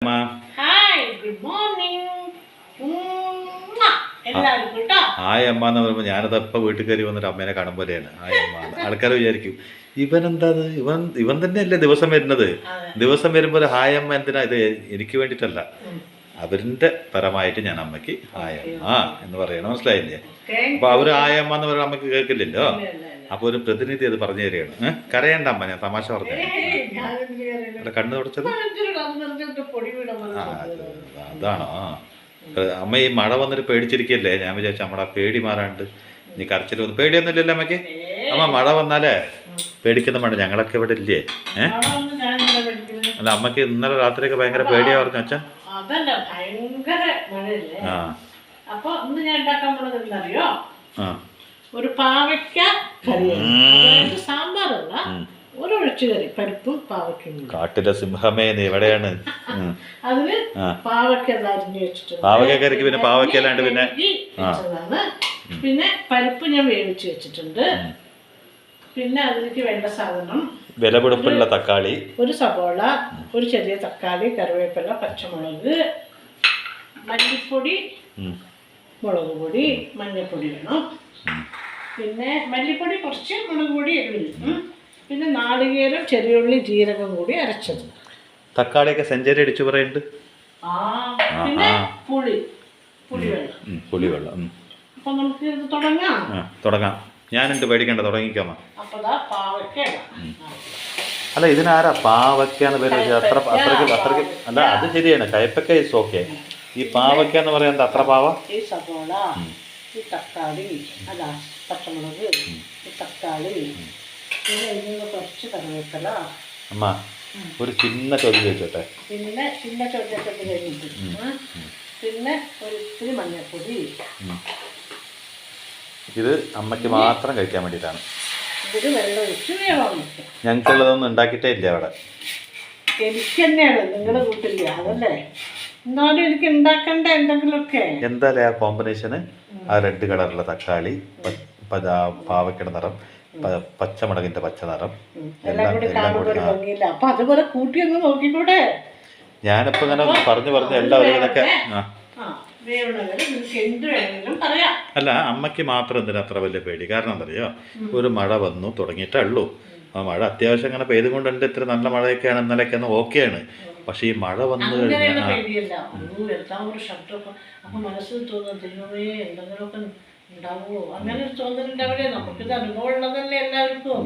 Hi good morning. Hi അമ്മ എന്ന് പറയുമ്പോൾ ഞാനത് എപ്പോൾ വീട്ടിൽ കയറി വന്നിട്ട് അമ്മേനെ കാണുമ്പോഴേയാണ് ഹായ് അമ്മ. ആൾക്കാർ വിചാരിക്കും ഇവനെന്താത്, ഇവൻ തന്നെയല്ലേ ദിവസം വരുന്നത്. ദിവസം വരുമ്പോൾ ഹായ് അമ്മ എന്തിനാ? ഇത് എനിക്ക് വേണ്ടിയിട്ടല്ല, അവരിൻ്റെ പരമായിട്ട് ഞാൻ അമ്മയ്ക്ക് ഹായ് അമ്മ എന്ന് പറയണം. മനസ്സിലായില്ലേ? അപ്പോൾ അവർ ഹായ് അമ്മ എന്ന് പറയുമ്പോൾ അമ്മയ്ക്ക് കേൾക്കില്ലല്ലോ. അപ്പോൾ ഒരു പ്രതിനിധി അത് പറഞ്ഞു തരികയാണ്. കരയണ്ട അമ്മ, ഞാൻ തമാശ പറഞ്ഞു. അല്ല, കണ്ണ് തുടച്ചത് അതാണോ? അമ്മ ഈ മഴ വന്നിട്ട് പേടിച്ചിരിക്കല്ലേ? ഞാൻ വിചാരിച്ചു നമ്മുടെ പേടി മാറാണ്ട് നീ കരച്ചിൽ വന്ന്. പേടിയൊന്നുമില്ലല്ലോ അമ്മയ്ക്ക്? അമ്മ മഴ വന്നാലേ പേടിക്കുന്ന മഴ ഞങ്ങളൊക്കെ ഇവിടെ ഇല്ലേ? അല്ല, അമ്മക്ക് ഇന്നലെ രാത്രിയൊക്കെ ഭയങ്കര പേടിയാ പറഞ്ഞു അച്ഛൻ. അപ്പൊ ഇന്ന് ഞാൻ ഉണ്ടാക്കാൻ പോണത് എന്താറിയോ? ഒരു പാവയ്ക്ക കറി, സാമ്പാറല്ല, ഒരു ഒഴിച്ചുകറി, പരിപ്പും പാവയ്ക്കും. കാട്ടിലെ സിംഹമേ നീ എവിടെയാണ്? അതിന് പാവയ്ക്ക അരിഞ്ഞു വെച്ചിട്ടുണ്ട്. പാവയ്ക്കറിക്ക് പിന്നെ പാവയ്ക്ക അല്ലാണ്ട് പിന്നെ പിന്നെ പരിപ്പ് ഞാൻ വേവിച്ച് വെച്ചിട്ടുണ്ട്. പിന്നെ അതിലേക്ക് വേണ്ട സാധനം വിലപിടിപ്പുള്ള തക്കാളി, ഒരു സവോള, ഒരു ചെറിയ തക്കാളി, കറിവേപ്പില, പച്ചമുളക്, മല്ലിപ്പൊടി, മുളക് പൊടി, മഞ്ഞൾപ്പൊടി വേണം. പിന്നെ മല്ലിപ്പൊടി കുറച്ച്, മുളക് പൊടി എരിവില്ല. പിന്നെ നാളികേരം, ചെറിയുള്ളി, ജീരകം കൂടി അരച്ചത്. തക്കാളിയൊക്കെ സെഞ്ചുറി അടിച്ചു പറയുന്നുണ്ട്. പിന്നെ പുളിവെള്ളം. പുളിവെള്ളം. അപ്പൊ നമുക്ക് ഇത് തുടങ്ങാം. ഞാനുണ്ട്, പേടിക്കണ്ട, തുടങ്ങിക്കാമ. അപ്പൊ പാവയ്ക്ക. അല്ല, ഇതിനാരാ പാവയ്ക്കാന്ന് പേര്? അത്രയ്ക്ക് അല്ല, അത് ശരിയാണ്. കയ്പക്ക ഇസ് ഓക്കെ. ഈ പാവയ്ക്ക എന്ന് പറയുന്നത് അത്ര പാവ. ഈ സവോള, ഈ തക്കാളി, അതാ പച്ചമുളക്, ഈ തക്കാളി, പിന്നെ ഇതിന് കുറച്ച് കറിവേപ്പില. അമ്മ ഒരു ചിന്ന ചോദ്യം ചോദിച്ചോട്ടെ. പിന്നെ ചിന്ന ചോദ്യമൊക്കെ കഴിഞ്ഞിട്ട് പിന്നെ ഒരു ഇത്തിരി മഞ്ഞൾപ്പൊടി. ഇത് അമ്മയ്ക്ക് മാത്രം കഴിക്കാൻ വേണ്ടിയിട്ടാണ്. ഇതിൽ വെള്ളം ഒഴിച്ച് വേവാൻ വെക്കാം. ഞങ്ങൾക്കുള്ളതൊന്നും ഉണ്ടാക്കിയിട്ടേ ഇല്ല അവിടെ. എനിക്ക് തന്നെയാണ്, നിങ്ങളുടെ വീട്ടില്ല അതല്ലേ. എന്നാലും എനിക്ക് ഉണ്ടാക്കണ്ട എന്തെങ്കിലുമൊക്കെ. എന്തായാലും ആ കോമ്പിനേഷന്, ആ റെഡ് കളറുള്ള തക്കാളി, പാവയ്ക്കയുടെ നിറം, പച്ചമുളകിന്റെ പച്ച നിറം, എല്ലാം കൂടി. അപ്പൊ അതുപോലെ കൂട്ടി ഒന്ന് നോക്കിക്കൂടെ? ഞാനിപ്പോ ഇങ്ങനെ പറഞ്ഞു എല്ലാവരും ഇതൊക്കെ. അല്ല, അമ്മയ്ക്ക് മാത്രം എന്തിനാ അത്ര വലിയ പേടി? കാരണം എന്തറിയോ? ഒരു മഴ വന്നു തുടങ്ങിയിട്ടേ ഉള്ളൂ. ആ മഴ അത്യാവശ്യം ഇങ്ങനെ പെയ്തുകൊണ്ടുണ്ട്. ഇത്ര നല്ല മഴയൊക്കെയാണ്, ഇന്നലെയൊക്കെ ഓക്കെയാണ്. പക്ഷെ ഈ മഴ വന്നു കഴിഞ്ഞാൽ ഉണ്ടാവുമോ അങ്ങനെ ഒരു തോന്നലുണ്ടാവില്ലേ? നമുക്കിത് അനുഭവം ഉള്ളതല്ലേ എല്ലാവർക്കും.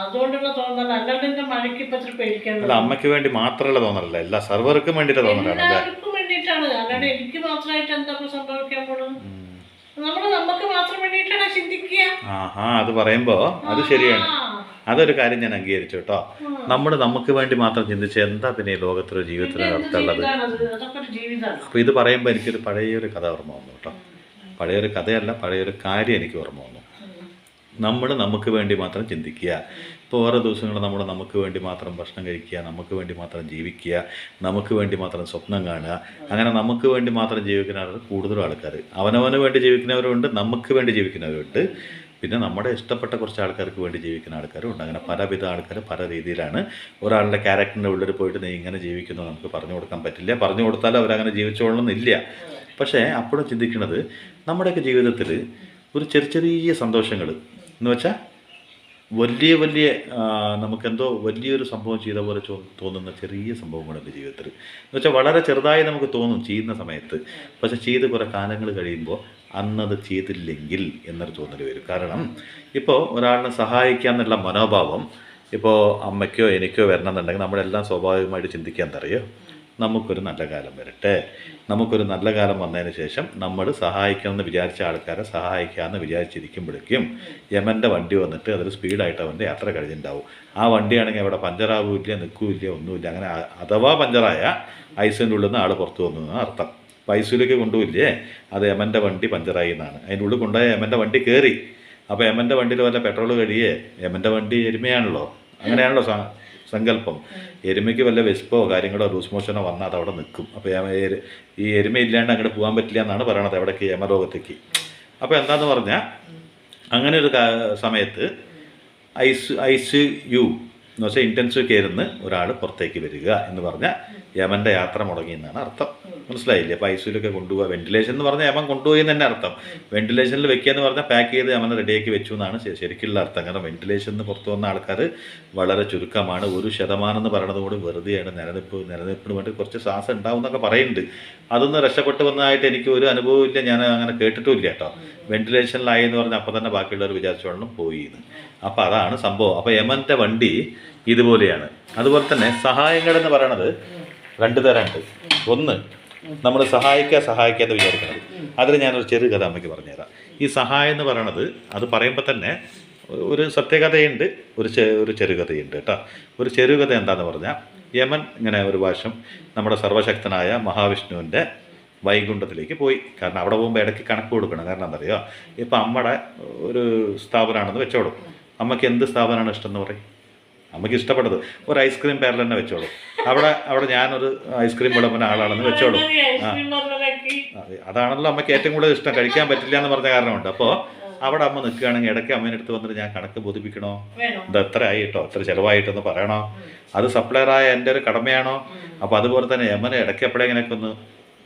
അതുകൊണ്ടുള്ള തോന്നൽ, അല്ലാണ്ട് മഴയ്ക്ക് ഇപ്പൊ ഇത്ര പേടിക്കണം. അല്ല, അമ്മയ്ക്ക് വേണ്ടി മാത്രമല്ല തോന്നലല്ല, എല്ലാ സർവർക്കും വേണ്ടിയിട്ട് തോന്നലാണ്. എല്ലാവർക്കും വേണ്ടിയിട്ടാണ്. അല്ലാണ്ട് എനിക്ക് മാത്രമായിട്ട് എന്താ സംഭവിക്കാൻ പോണത്? നമുക്ക് മാത്രം വേണ്ടിയിട്ടാണ് ചിന്തിക്കുക. അത് പറയുമ്പോ അത് ശരിയാണ്. അതൊരു കാര്യം ഞാൻ അംഗീകരിച്ചു കേട്ടോ. നമുക്ക് വേണ്ടി മാത്രം ചിന്തിച്ച് എന്താ പിന്നെ ഈ ലോകത്തിലോ ജീവിതത്തിലോ അർത്ഥമുള്ളത്? അപ്പൊ ഇത് പറയുമ്പോ എനിക്കൊരു പഴയൊരു കഥ ഓർമ്മ വന്നു കേട്ടോ. പഴയൊരു കഥയല്ല, പഴയൊരു കാര്യം എനിക്ക് ഓർമ്മ വന്നു. നമുക്ക് വേണ്ടി മാത്രം ചിന്തിക്കുക. ഇപ്പോൾ ഓരോ ദിവസങ്ങളും നമുക്ക് വേണ്ടി മാത്രം ഭക്ഷണം കഴിക്കുക, നമുക്ക് വേണ്ടി മാത്രം ജീവിക്കുക, നമുക്ക് വേണ്ടി മാത്രം സ്വപ്നം കാണുക. അങ്ങനെ നമുക്ക് വേണ്ടി മാത്രം ജീവിക്കുന്നവർ കൂടുതലും ആൾക്കാർ. അവനവന് വേണ്ടി ജീവിക്കുന്നവരുണ്ട്, നമുക്ക് വേണ്ടി ജീവിക്കുന്നവരുണ്ട്. പിന്നെ നമ്മുടെ ഇഷ്ടപ്പെട്ട കുറച്ച് ആൾക്കാർക്ക് വേണ്ടി ജീവിക്കുന്ന ആൾക്കാരും ഉണ്ട്. അങ്ങനെ പലവിധ ആൾക്കാർ പല രീതിയിലാണ്. ഒരാളുടെ ക്യാരക്ടറിൻ്റെ ഉള്ളിൽ പോയിട്ട് നീ ഇങ്ങനെ ജീവിക്കുന്നു നമുക്ക് പറഞ്ഞു കൊടുക്കാൻ പറ്റില്ല. പറഞ്ഞു കൊടുത്താലും അവരങ്ങനെ ജീവിച്ചോളണമെന്നില്ല. പക്ഷേ അപ്പോഴും ചിന്തിക്കുന്നത്, നമ്മുടെയൊക്കെ ജീവിതത്തിൽ ഒരു ചെറിയ സന്തോഷങ്ങൾ എന്ന് വെച്ചാൽ വലിയ നമുക്കെന്തോ വലിയൊരു സംഭവം ചെയ്ത പോലെ തോന്നുന്ന ചെറിയ സംഭവങ്ങളുണ്ട് ജീവിതത്തിൽ. എന്ന് വെച്ചാൽ വളരെ ചെറുതായി നമുക്ക് തോന്നും ചെയ്യുന്ന സമയത്ത്. പക്ഷെ ചെയ്ത് കുറേ കാലങ്ങൾ കഴിയുമ്പോൾ അന്നത് ചെയ്തില്ലെങ്കിൽ എന്നൊരു തോന്നൽ വരും. കാരണം ഇപ്പോൾ ഒരാളിനെ സഹായിക്കുക എന്നുള്ള മനോഭാവം ഇപ്പോൾ അമ്മയ്ക്കോ എനിക്കോ വരണമെന്നുണ്ടെങ്കിൽ നമ്മളെല്ലാം സ്വാഭാവികമായിട്ട് ചിന്തിക്കാൻ തറിയോ, നമുക്കൊരു നല്ല കാലം വരട്ടെ. നമുക്കൊരു നല്ല കാലം വന്നതിന് ശേഷം നമ്മൾ സഹായിക്കണമെന്ന് വിചാരിച്ച ആൾക്കാരെ സഹായിക്കാമെന്ന് വിചാരിച്ചിരിക്കുമ്പോഴേക്കും യമൻ്റെ വണ്ടി വന്നിട്ട് അതൊരു സ്പീഡായിട്ട് അവൻ്റെ യാത്ര കഴിഞ്ഞിട്ടുണ്ടാവും. ആ വണ്ടിയാണെങ്കിൽ അവിടെ പഞ്ചറാവില്ല, നിൽക്കില്ല, ഒന്നുമില്ല. അങ്ങനെ അഥവാ പഞ്ചറായ ഐസിൻ്റെ ഉള്ളിൽ നിന്ന് ആൾ പുറത്തു വന്നു എന്നാണ് അർത്ഥം. അപ്പോൾ ഐസിയിലേക്ക് കൊണ്ടുപോയില്ലേ, അത് യമൻ്റെ വണ്ടി പഞ്ചറായി എന്നാണ്. അതിൻ്റെ ഉള്ളിൽ കൊണ്ടുപോയ യമൻ്റെ വണ്ടി കയറി. അപ്പോൾ യമൻ്റെ വണ്ടിയിൽ വല്ല പെട്രോൾ കഴിയേ? യമൻ്റെ വണ്ടി എരുമയാണല്ലോ, അങ്ങനെയാണല്ലോ സങ്കല്പം. എരുമയ്ക്ക് വല്ല വിശപ്പോ കാര്യങ്ങളോ ലൂസ് മോഷനോ വന്നാൽ അത് അവിടെ നിൽക്കും. അപ്പോൾ ഈ എരുമ ഇല്ലാണ്ട് അങ്ങോട്ട് പോകാൻ പറ്റില്ല എന്നാണ് പറയണത്, എവിടേക്ക്? യമലോകത്തേക്ക്. അപ്പോൾ എന്താന്ന് പറഞ്ഞാൽ അങ്ങനെ ഒരു സമയത്ത് ഐസ് യു എന്ന് വെച്ചാൽ ഇൻറ്റൻസീവ് കെയറിന്ന് ഒരാൾ പുറത്തേക്ക് വരിക എന്ന് പറഞ്ഞാൽ യമൻ്റെ യാത്ര മുടങ്ങി എന്നാണ് അർത്ഥം. മനസ്സിലായില്ലേ? അപ്പോൾ ഐസിയിലൊക്കെ കൊണ്ടുപോകുക. വെന്റിലേഷൻ എന്ന് പറഞ്ഞാൽ യമൻ കൊണ്ടുപോയി എന്ന് തന്നെ അർത്ഥം. വെന്റിലേഷനിൽ വെക്കുക എന്ന് പറഞ്ഞാൽ പാക്ക് ചെയ്ത് യമനെ റെഡിയാക്കി വെച്ചു എന്നാണ് ശരിക്കുള്ള അർത്ഥം. കാരണം വെന്റിലേഷനിൽ പുറത്തു വന്ന ആൾക്കാർ വളരെ ചുരുക്കമാണ്. 1% എന്ന് പറയുന്നത് കൂടി വെറുതെയാണ്. നിലനിൽപ്പിന് വേണ്ടി കുറച്ച് ശ്വാസം ഉണ്ടാവും എന്നൊക്കെ പറയുന്നുണ്ട്. അതൊന്ന് രക്ഷപ്പെട്ട് വന്നതായിട്ട് എനിക്ക് ഒരു അനുഭവം ഇല്ല, ഞാൻ അങ്ങനെ കേട്ടിട്ടുമില്ല കേട്ടോ. വെന്റിലേഷനിലായി എന്ന് പറഞ്ഞാൽ അപ്പോൾ തന്നെ ബാക്കിയുള്ളവർ വിചാരിച്ചോളണം പോയി എന്ന്. അപ്പോൾ അതാണ് സംഭവം. അപ്പോൾ യമൻ്റെ വണ്ടി ഇതുപോലെയാണ്. അതുപോലെ തന്നെ സഹായങ്ങളെന്ന് പറയണത് 2 തരമുണ്ട്. ഒന്ന്, നമ്മൾ സഹായിക്കാതെ വിചാരിക്കുന്നത്. അതിൽ ഞാനൊരു ചെറു കഥ അമ്മയ്ക്ക് പറഞ്ഞുതരാം. ഈ സഹായം എന്ന് പറയണത് അത് പറയുമ്പോൾ തന്നെ ഒരു സത്യകഥയുണ്ട്, ഒരു ചെറുകഥയുണ്ട് കേട്ടോ. ഒരു ചെറുകഥ എന്താണെന്ന് പറഞ്ഞാൽ, യമൻ ഇങ്ങനെ ഒരു വർഷം നമ്മുടെ സർവശക്തനായ മഹാവിഷ്ണുവിൻ്റെ വൈകുണ്ഠത്തിലേക്ക് പോയി. കാരണം അവിടെ പോകുമ്പോൾ ഇടയ്ക്ക് കണക്ക് കൊടുക്കണം. കാരണം എന്താ, ഇപ്പം അമ്മയുടെ ഒരു സ്ഥാപനമാണെന്ന് വെച്ചോളൂ. അമ്മയ്ക്ക് എന്ത് സ്ഥാപനമാണ് ഇഷ്ടം എന്ന് പറയും? അമ്മയ്ക്ക് ഇഷ്ടപ്പെട്ടത് ഒരു ഐസ്ക്രീം പാരൽ തന്നെ വെച്ചോളൂ. അവിടെ ഞാനൊരു ഐസ്ക്രീം വിളമ്പുന്ന ആളാണെന്ന് വെച്ചോളൂ. അതാണല്ലോ അമ്മയ്ക്ക് ഏറ്റവും കൂടുതൽ ഇഷ്ടം. കഴിക്കാൻ പറ്റില്ല എന്ന് പറഞ്ഞ കാരണമുണ്ട്. അപ്പോൾ അവിടെ അമ്മ നിൽക്കുകയാണെങ്കിൽ ഇടയ്ക്ക് അമ്മേനെ അടുത്ത് വന്നിട്ട് ഞാൻ കണക്ക് ബോധിപ്പിക്കണോ? ഇത് എത്ര ആയി കേട്ടോ, എത്ര ചിലവായിട്ടെന്ന് പറയണോ? അത് സപ്ലയറായ എൻ്റെ ഒരു കടമയാണോ? അപ്പോൾ അതുപോലെ തന്നെ യമനെ ഇടയ്ക്ക് എപ്പോഴെങ്കിലൊക്കെ ഒന്ന്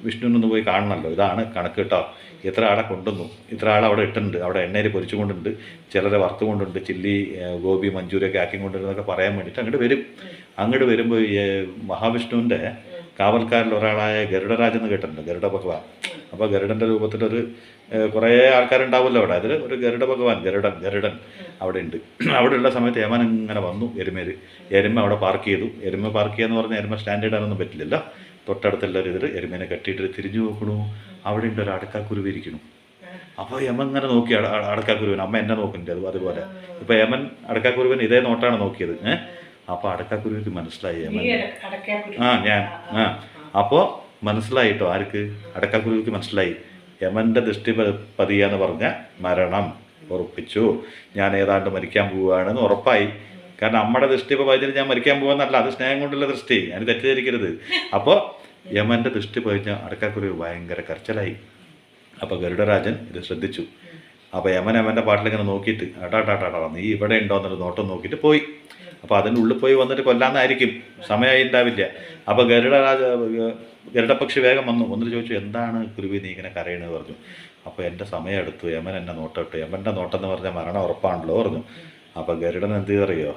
വിഷ്ണുവിനൊന്ന് പോയി കാണണമല്ലോ. ഇതാണ് കണക്ക് കേട്ടോ. ഇത്ര ആളെ കൊണ്ടുവന്നു, ഇത്ര ആളെ അവിടെ ഇട്ടിട്ടുണ്ട്, അവിടെ എണ്ണയിൽ പൊരിച്ചു കൊണ്ടുണ്ട്, ചിലരെ വറുത്തു കൊണ്ടുണ്ട്, ചില്ലി ഗോപി മഞ്ചൂരിയൊക്കെ ആക്കി കൊണ്ടുവരുന്നതൊക്കെ പറയാൻ വേണ്ടിയിട്ട് അങ്ങോട്ട് വരുമ്പോൾ ഈ മഹാവിഷ്ണുവിൻ്റെ കാവൽക്കാരിൽ ഒരാളായ ഗരുഡരാജ് എന്ന് കേട്ടിട്ടുണ്ട്, ഗരുഡ ഭഗവാൻ. അപ്പോൾ ഗരുഡൻ്റെ രൂപത്തിലൊരു കുറേ ആൾക്കാരുണ്ടാവുമല്ലോ അവിടെ. അതിൽ ഒരു ഗരുഡ ഭഗവാൻ, ഗരുഡൻ അവിടെ ഉണ്ട്. അവിടെ ഉള്ള സമയത്ത് യമൻ ഇങ്ങനെ വന്നു. എരുമ അവിടെ പാർക്ക് ചെയ്തു. എരുമ പാർക്ക് ചെയ്യാന്ന് പറഞ്ഞാൽ എരുമ സ്റ്റാൻഡ് ഇടാനൊന്നും പറ്റില്ലല്ലോ. തൊട്ടടുത്തുള്ള ഒരു ഇതിൽ എരുമേനെ കെട്ടിയിട്ട് തിരിഞ്ഞു നോക്കണു. അവിടെ ഉണ്ട് ഒരു അടക്കാക്കുരുവി ഇരിക്കണു. അപ്പോൾ യമൻ ഇങ്ങനെ നോക്കി അടക്കാക്കുരുവൻ. അമ്മ എന്നെ നോക്കുന്നുണ്ട് അതുപോലെ. ഇപ്പോൾ യമൻ അടക്കാക്കുരുവൻ ഇതേ നോട്ടാണ് നോക്കിയത്. അപ്പോൾ അടക്കാക്കുരുവിക്ക് മനസ്സിലായി യമൻ ഞാൻ അപ്പോൾ മനസ്സിലായിട്ടോ. ആർക്ക്? അടക്കാക്കുരുവിക്ക് മനസ്സിലായി. യമൻ്റെ ദൃഷ്ടി പതിയാന്ന് പറഞ്ഞാൽ മരണം ഉറപ്പിച്ചു. ഞാൻ ഏതാണ്ട് മരിക്കാൻ പോവുകയാണെന്ന് ഉറപ്പായി. കാരണം അമ്മയുടെ ദൃഷ്ടി ഇപ്പോൾ പതിഞ്ഞിട്ട് ഞാൻ മരിക്കാൻ പോകുന്നല്ല, അത് സ്നേഹം കൊണ്ടുള്ള ദൃഷ്ടി, അതിന് തെറ്റിദ്ധരിക്കരുത്. അപ്പോൾ യമൻ്റെ ദൃഷ്ടി പതിഞ്ഞ അടക്കാക്കുരുവി ഭയങ്കര കരച്ചിലായി. അപ്പോൾ ഗരുഡരാജൻ ഇത് ശ്രദ്ധിച്ചു. അപ്പോൾ യമൻ്റെ പാട്ടിലിങ്ങനെ നോക്കിയിട്ട് അടാടാടാ നീ ഇവിടെ ഉണ്ടോ എന്നൊരു നോട്ടം നോക്കിയിട്ട് പോയി. അപ്പോൾ അതിൻ്റെ ഉള്ളിൽ പോയി വന്നിട്ട് കൊല്ലാന്നായിരിക്കും, സമയമായി ഉണ്ടാവില്ല. അപ്പോൾ ഗരുഡപക്ഷി വേഗം വന്നിട്ട് ചോദിച്ചു, എന്താണ് കുരുവി നീ ഇങ്ങനെ കരയണെന്ന് പറഞ്ഞു. അപ്പോൾ എൻ്റെ സമയം എടുത്തു, യമൻ എന്നെ നോട്ടമിട്ടു. യമൻ്റെ നോട്ടം എന്ന് പറഞ്ഞാൽ മരണം ഉറപ്പാണല്ലോ പറഞ്ഞു. അപ്പോൾ ഗരുഡൻ എന്ത് അറിയോ,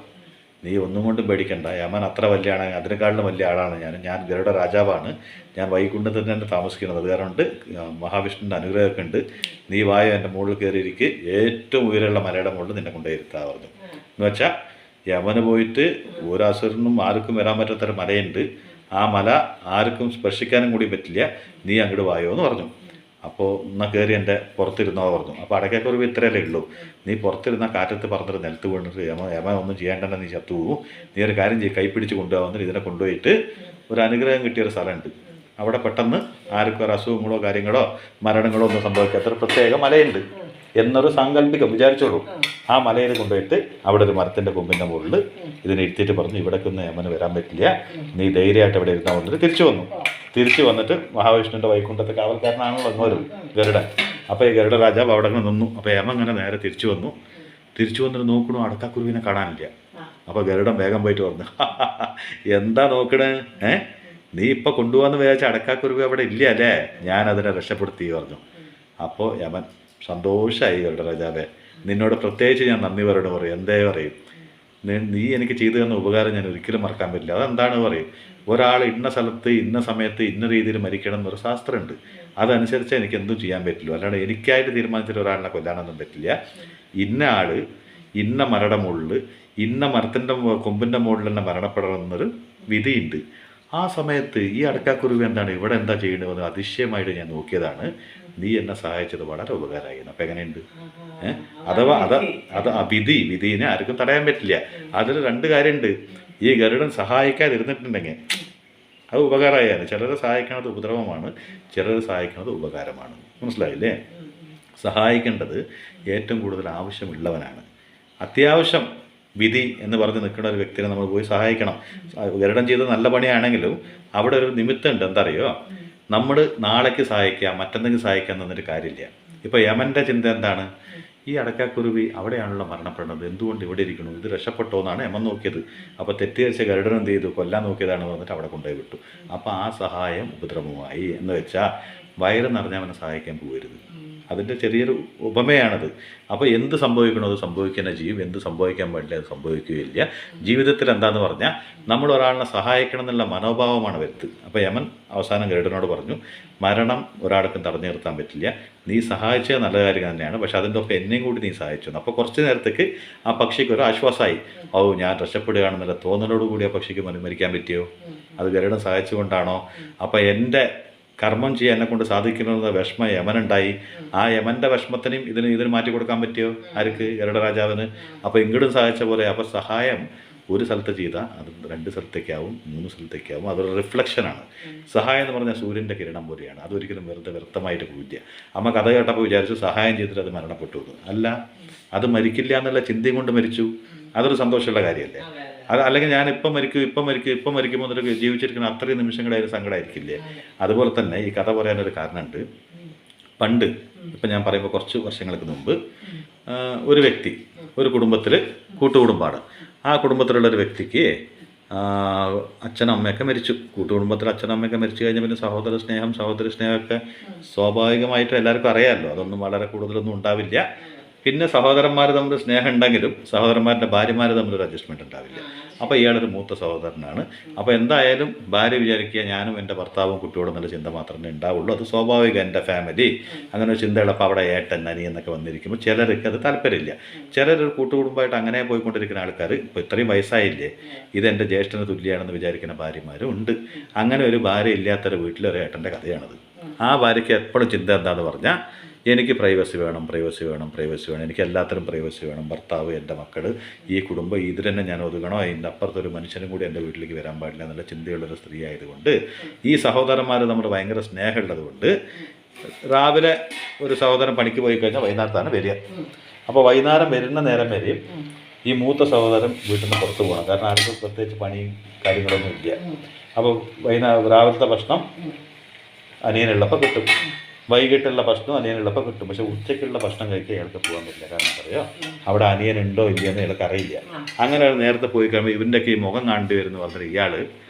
നീ ഒന്നും കൊണ്ടും പേടിക്കണ്ട, യമൻ അത്ര വലിയ ആളാണ്, അതിനേക്കാളിലും വലിയ ആളാണ് ഞാൻ ഗരുഡ രാജാവാണ്, ഞാൻ വൈകുണ്ഠത്തിൽ തന്നെ താമസിക്കുന്നത്. അത് കാരണം മഹാവിഷ്ണുവിൻ്റെ അനുഗ്രഹമൊക്കെ ഉണ്ട്. നീ വായോ എൻ്റെ മുകളിൽ കയറിയിരിക്ക്, ഏറ്റവും ഉയരമുള്ള മലയുടെ മുകളിൽ നിന്നെ കൊണ്ടുപോയിരുത്താ പറഞ്ഞു. എന്ന് വെച്ചാൽ യമന് പോയിട്ട് ഒരു അസുരനും ആർക്കും വരാൻ പറ്റാത്തൊരു മലയുണ്ട്. ആ മല ആർക്കും സ്പർശിക്കാനും കൂടി പറ്റില്ല, നീ അങ്ങോട്ട് വായോ എന്ന് പറഞ്ഞു. അപ്പോൾ എന്നാൽ കയറി എൻ്റെ പുറത്തിരുന്നോ പറഞ്ഞു. അപ്പോൾ അടക്കക്കുരുവി ഇത്രയല്ലേ ഉള്ളൂ, നീ പുറത്തിരുന്ന കാറ്റത്ത് പറന്നിട്ട് നിലത്ത് വീണിട്ട് യമ ഒന്നും ചെയ്യേണ്ടെന്ന് നീ ചത്തുപോകും. നീ ഒരു കാര്യം ചെയ്യും, കൈപ്പിടിച്ച് കൊണ്ടുപോകുന്നിട്ട് ഇതിനെ കൊണ്ടുപോയിട്ട് ഒരു അനുഗ്രഹം കിട്ടിയൊരു സ്ഥലമുണ്ട്. അവിടെ പെട്ടെന്ന് ആർക്കും ഒരു അസുഖങ്ങളോ കാര്യങ്ങളോ മരണങ്ങളോ ഒന്നും സംഭവിക്കാത്തൊരു പ്രത്യേക മലയുണ്ട് എന്നൊരു സാങ്കല്പികം വിചാരിച്ചോളൂ. ആ മലയിൽ കൊണ്ടുപോയിട്ട് അവിടെ ഒരു മരത്തിൻ്റെ കൊമ്പിൻ്റെ മുകളിൽ ഇതിനെ ഇരുത്തിയിട്ട് പറഞ്ഞു, ഇവിടേക്കൊന്നും യമന് വരാൻ പറ്റില്ല, നീ ധൈര്യമായിട്ട് ഇവിടെ ഇരുന്നാൽ വന്നിട്ട് തിരിച്ചു വന്നിട്ട് മഹാവിഷ്ണുവിൻ്റെ വൈകുണ്ഠത്തെ കാവൽക്കാരനാണല്ലോ അങ്ങോട്ട് ഗരുഡൻ. അപ്പോൾ ഈ ഗരുഡ രാജാവ് അവിടെ നിന്നു. അപ്പോൾ യമൻ അങ്ങനെ നേരെ തിരിച്ചു വന്നിട്ട് നോക്കണു, അടക്കാക്കുരുവിനെ കാണാനില്ല. അപ്പോൾ ഗരുഡൻ വേഗം പോയിട്ട് പറഞ്ഞു, എന്താ നോക്കണേ, നീ ഇപ്പോൾ കൊണ്ടുപോകാമെന്ന് വിചാരിച്ച അടക്കാക്കുരുവി അവിടെ ഇല്ല അല്ലേ, ഞാൻ അതിനെ രക്ഷപ്പെടുത്തി പറഞ്ഞു. അപ്പോൾ യമൻ സന്തോഷമായി, ഗരുഡ രാജാവേ, നിന്നോട് പ്രത്യേകിച്ച് ഞാൻ നന്ദി പറയും. എന്തേ പറയും, നീ എനിക്ക് ചെയ്തു തന്ന ഉപകാരം ഞാൻ ഒരിക്കലും മറക്കാൻ പറ്റില്ല. അതെന്താണ് പറയും, ഒരാൾ ഇന്ന സ്ഥലത്ത് ഇന്ന സമയത്ത് ഇന്ന രീതിയിൽ മരിക്കണം എന്നൊരു ശാസ്ത്രമുണ്ട്. അതനുസരിച്ച് എനിക്ക് എന്തും ചെയ്യാൻ പറ്റുള്ളൂ. അല്ലാണ്ട് എനിക്കായിട്ട് തീരുമാനിച്ചിട്ട് ഒരാളിനെ കൊല്ലാനൊന്നും പറ്റില്ല. ഇന്ന ആൾ ഇന്ന മരയുടെ മുകളിൽ ഇന്ന മരത്തിൻ്റെ കൊമ്പിൻ്റെ മുകളിൽ തന്നെ മരണപ്പെടണമെന്നൊരു വിധിയുണ്ട്. ആ സമയത്ത് ഈ അടക്കാക്കുരുവി എന്താണ് ഇവിടെ എന്താ ചെയ്യണമെന്ന് അതിശയമായിട്ട് ഞാൻ നോക്കിയതാണ്. നീ എന്നെ സഹായിച്ചത് വളരെ ഉപകാരമായി. അപ്പം എങ്ങനെയുണ്ട്? അഥവാ അത് ആ വിധിനെ ആർക്കും തടയാൻ പറ്റില്ല. അതിൽ 2 കാര്യമുണ്ട്. ഈ ഗരുഡൻ സഹായിക്കാതിരുന്നിട്ടുണ്ടെങ്കിൽ അത് ഉപകാരമായാണ്. ചിലരെ സഹായിക്കുന്നത് ഉപദ്രവമാണ്, ചിലരെ സഹായിക്കുന്നത് ഉപകാരമാണ്. മനസ്സിലായില്ലേ? സഹായിക്കേണ്ടത് ഏറ്റവും കൂടുതൽ ആവശ്യമുള്ളവനാണ്. അത്യാവശ്യം വിധി എന്ന് പറഞ്ഞ് നിൽക്കുന്ന ഒരു വ്യക്തിനെ നമ്മൾ പോയി സഹായിക്കണം. ഗരുഡൻ ചെയ്തത് നല്ല പണിയാണെങ്കിലും അവിടെ ഒരു നിമിത്തമുണ്ട്. എന്താ അറിയോ, നമ്മൾ നാളേക്ക് സഹായിക്കാം, മറ്റെന്തെങ്കിലും സഹായിക്കാം എന്നൊരു കാര്യമില്ല. ഇപ്പോൾ യമൻ്റെ ചിന്ത എന്താണ്, ഈ അടക്കാക്കുരുവി അവിടെയാണല്ലോ മരണപ്പെടുന്നത്, എന്തുകൊണ്ട് ഇവിടെ ഇരിക്കുന്നു, ഇത് രക്ഷപ്പെട്ടോ എന്നാണ് യമൻ നോക്കിയത്. അപ്പോൾ തെറ്റിദ്ധരിച്ച ഗരുഡൻ എന്ത് ചെയ്തു, കൊല്ലാൻ നോക്കിയതാണെന്ന് പറഞ്ഞിട്ട് അവിടെ കൊണ്ടുപോയി വിട്ടു. അപ്പോൾ ആ സഹായം ഉപദ്രവമായി എന്ന് വെച്ചാൽ വയറ് നിറഞ്ഞവനെ സഹായിക്കാൻ പോകരുത്. അതിൻ്റെ ചെറിയൊരു ഉപമയാണത്. അപ്പോൾ എന്ത് സംഭവിക്കണോ അത് സംഭവിക്കുന്ന ചെയ്യും, എന്ത് സംഭവിക്കാൻ പാടില്ല അത് സംഭവിക്കുകയില്ല. ജീവിതത്തിൽ എന്താണെന്ന് പറഞ്ഞാൽ നമ്മൾ ഒരാളിനെ സഹായിക്കണം എന്നുള്ള മനോഭാവമാണ് വരുന്നത്. അപ്പോൾ യമൻ അവസാനം ഗരുഡനോട് പറഞ്ഞു, മരണം ഒരാൾക്കും തടഞ്ഞു നിർത്താൻ പറ്റില്ല, നീ സഹായിച്ചത് നല്ല കാര്യം തന്നെയാണ്, പക്ഷെ അതിൻ്റെ ഒപ്പം എന്നെയും കൂടി നീ സഹായിച്ചു. അപ്പോൾ കുറച്ച് നേരത്തേക്ക് ആ പക്ഷിക്ക് ഒരു ആശ്വാസമായി. ഓ, ഞാൻ രക്ഷപ്പെടുകയാണെന്നുള്ള തോന്നലോടുകൂടി ആ പക്ഷിക്ക് മരിക്കാൻ പറ്റിയോ? അത് ഗരുഡൻ സഹായിച്ചുകൊണ്ടാണോ? അപ്പോൾ എൻ്റെ കർമ്മം ചെയ്യാൻ എന്നെ കൊണ്ട് സാധിക്കണമെന്ന വിഷമം യമനുണ്ടായി. ആ യമൻ്റെ വിഷമത്തിനും ഇതിന് മാറ്റി കൊടുക്കാൻ പറ്റിയോ ആർക്ക്? ഗരുഡ രാജാവിന്. അപ്പോൾ ഇങ്ങോട്ടും സഹായിച്ച പോലെ. അപ്പോൾ സഹായം ഒരു സ്ഥലത്ത് ചെയ്താൽ അത് 2 സ്ഥലത്തേക്കാവും, 3 സ്ഥലത്തേക്കാവും. അതൊരു റിഫ്ലക്ഷനാണ്. സഹായം എന്ന് പറഞ്ഞാൽ സൂര്യൻ്റെ കിരണം പോലെയാണ്. അതൊരിക്കലും വെറുതെ വ്യർത്ഥമായിട്ട് പോയില്ല. അമ്മ കഥ കേട്ടപ്പോൾ വിചാരിച്ചു സഹായം ചെയ്തിട്ട് അത് മരണപ്പെട്ടു എന്ന്. അല്ല, അത് മരിക്കില്ല എന്നുള്ള ചിന്തയും കൊണ്ട് മരിച്ചു. അതൊരു സന്തോഷമുള്ള കാര്യമല്ലേ? അത് അല്ലെങ്കിൽ ഞാൻ ഇപ്പം മരിക്കുമ്പോൾ എന്നൊരു ജീവിച്ചിരിക്കുന്ന അത്രയും നിമിഷങ്ങളായാലും സങ്കടമായിരിക്കില്ലേ? അതുപോലെ തന്നെ ഈ കഥ പറയാനൊരു കാരണമുണ്ട്. പണ്ട് ഇപ്പം ഞാൻ പറയുമ്പോൾ കുറച്ച് വർഷങ്ങൾക്ക് മുമ്പ് ഒരു വ്യക്തി ഒരു കുടുംബത്തിൽ കൂട്ടുകുടുംബമാണ്. ആ കുടുംബത്തിലുള്ളൊരു വ്യക്തിക്ക് അച്ഛനും അമ്മയൊക്കെ മരിച്ചു. കൂട്ടുകുടുംബത്തിൽ അച്ഛനും അമ്മയൊക്കെ മരിച്ചു കഴിഞ്ഞാൽ പിന്നെ സഹോദര സ്നേഹമൊക്കെ സ്വാഭാവികമായിട്ടും എല്ലാവർക്കും അറിയാമല്ലോ. അതൊന്നും വളരെ കൂടുതലൊന്നും ഉണ്ടാവില്ല. പിന്നെ സഹോദരന്മാർ തമ്മിൽ സ്നേഹം ഉണ്ടെങ്കിലും സഹോദരന്മാരുടെ ഭാര്യമാർ തമ്മിലൊരു അഡ്ജസ്റ്റ്മെൻറ്റ് ഉണ്ടാവില്ല. അപ്പോൾ ഇയാളൊരു മൂത്ത സഹോദരനാണ്. അപ്പോൾ എന്തായാലും ഭാര്യ വിചാരിക്കുക ഞാനും എൻ്റെ ഭർത്താവും കുട്ടിയോടും എന്നുള്ള ചിന്ത മാത്രമേ ഉണ്ടാവുള്ളൂ. അത് സ്വാഭാവികം, എൻ്റെ ഫാമിലി അങ്ങനെ ഒരു ചിന്തയുള്ളപ്പോൾ അവിടെ ഏട്ടൻ അനിയൻ എന്നൊക്കെ വന്നിരിക്കുമ്പോൾ ചിലർക്ക് അത് താല്പര്യമില്ല. ചിലരൊരു കൂട്ടുകുടുംബമായിട്ട് അങ്ങനെ പോയിക്കൊണ്ടിരിക്കുന്ന ആൾക്കാർ ഇപ്പോൾ ഇത്രയും വയസ്സായില്ലേ, ഇതെൻ്റെ ജ്യേഷ്ഠന് തുല്യമാണെന്ന് വിചാരിക്കുന്ന ഭാര്യമാരും ഉണ്ട്. അങ്ങനെ ഒരു ഭാര്യ ഇല്ലാത്തൊരു വീട്ടിലൊരു ഏട്ടൻ്റെ കഥയാണത്. ആ ഭാര്യയ്ക്ക് എപ്പോഴും ചിന്ത എന്താണെന്ന് പറഞ്ഞാൽ എനിക്ക് പ്രൈവസി വേണം, എനിക്ക് എല്ലാത്തിനും പ്രൈവസി വേണം. ഭർത്താവ്, എൻ്റെ മക്കൾ, ഈ കുടുംബം, ഇതിൽ തന്നെ ഞാൻ ഒതുങ്ങണോ, അതിൻ്റെ അപ്പുറത്തൊരു മനുഷ്യനും കൂടി എൻ്റെ വീട്ടിലേക്ക് വരാൻ പാടില്ല എന്നുള്ള ചിന്തയുള്ളൊരു സ്ത്രീ ആയതുകൊണ്ട്, ഈ സഹോദരന്മാർ നമ്മൾ ഭയങ്കര സ്നേഹമുള്ളത് കൊണ്ട് രാവിലെ ഒരു സഹോദരൻ പണിക്ക് പോയി കഴിഞ്ഞാൽ വൈകുന്നേരത്താണ് വരിക. അപ്പോൾ വൈകുന്നേരം വരുന്ന നേരം വരെയും ഈ മൂത്ത സഹോദരൻ വീട്ടിൽ നിന്ന് പുറത്ത് പോകണം. കാരണം ആർക്കും പ്രത്യേകിച്ച് പണിയും കാര്യങ്ങളൊന്നും ഇല്ല. അപ്പോൾ രാവിലത്തെ ഭക്ഷണം അനിയനുള്ളപ്പോൾ കിട്ടും, വൈകിട്ടുള്ള ഭക്ഷണം അനിയനുള്ളപ്പോൾ കിട്ടും. പക്ഷെ ഉച്ചയ്ക്കുള്ള ഭക്ഷണം കഴിക്കാൻ ഇയാൾക്ക് പോകാൻ പറ്റില്ല. കാരണം അറിയോ, അവിടെ അനിയനുണ്ടോ ഇല്ലയെന്ന് ഇയാൾക്ക് അറിയില്ല. അങ്ങനെ നേരത്തെ പോയി കഴിയുമ്പോൾ ഇവൻ്റെയൊക്കെ ഈ മുഖം കാണേണ്ടി വരുന്നു പറഞ്ഞിട്ട് ഇയാൾ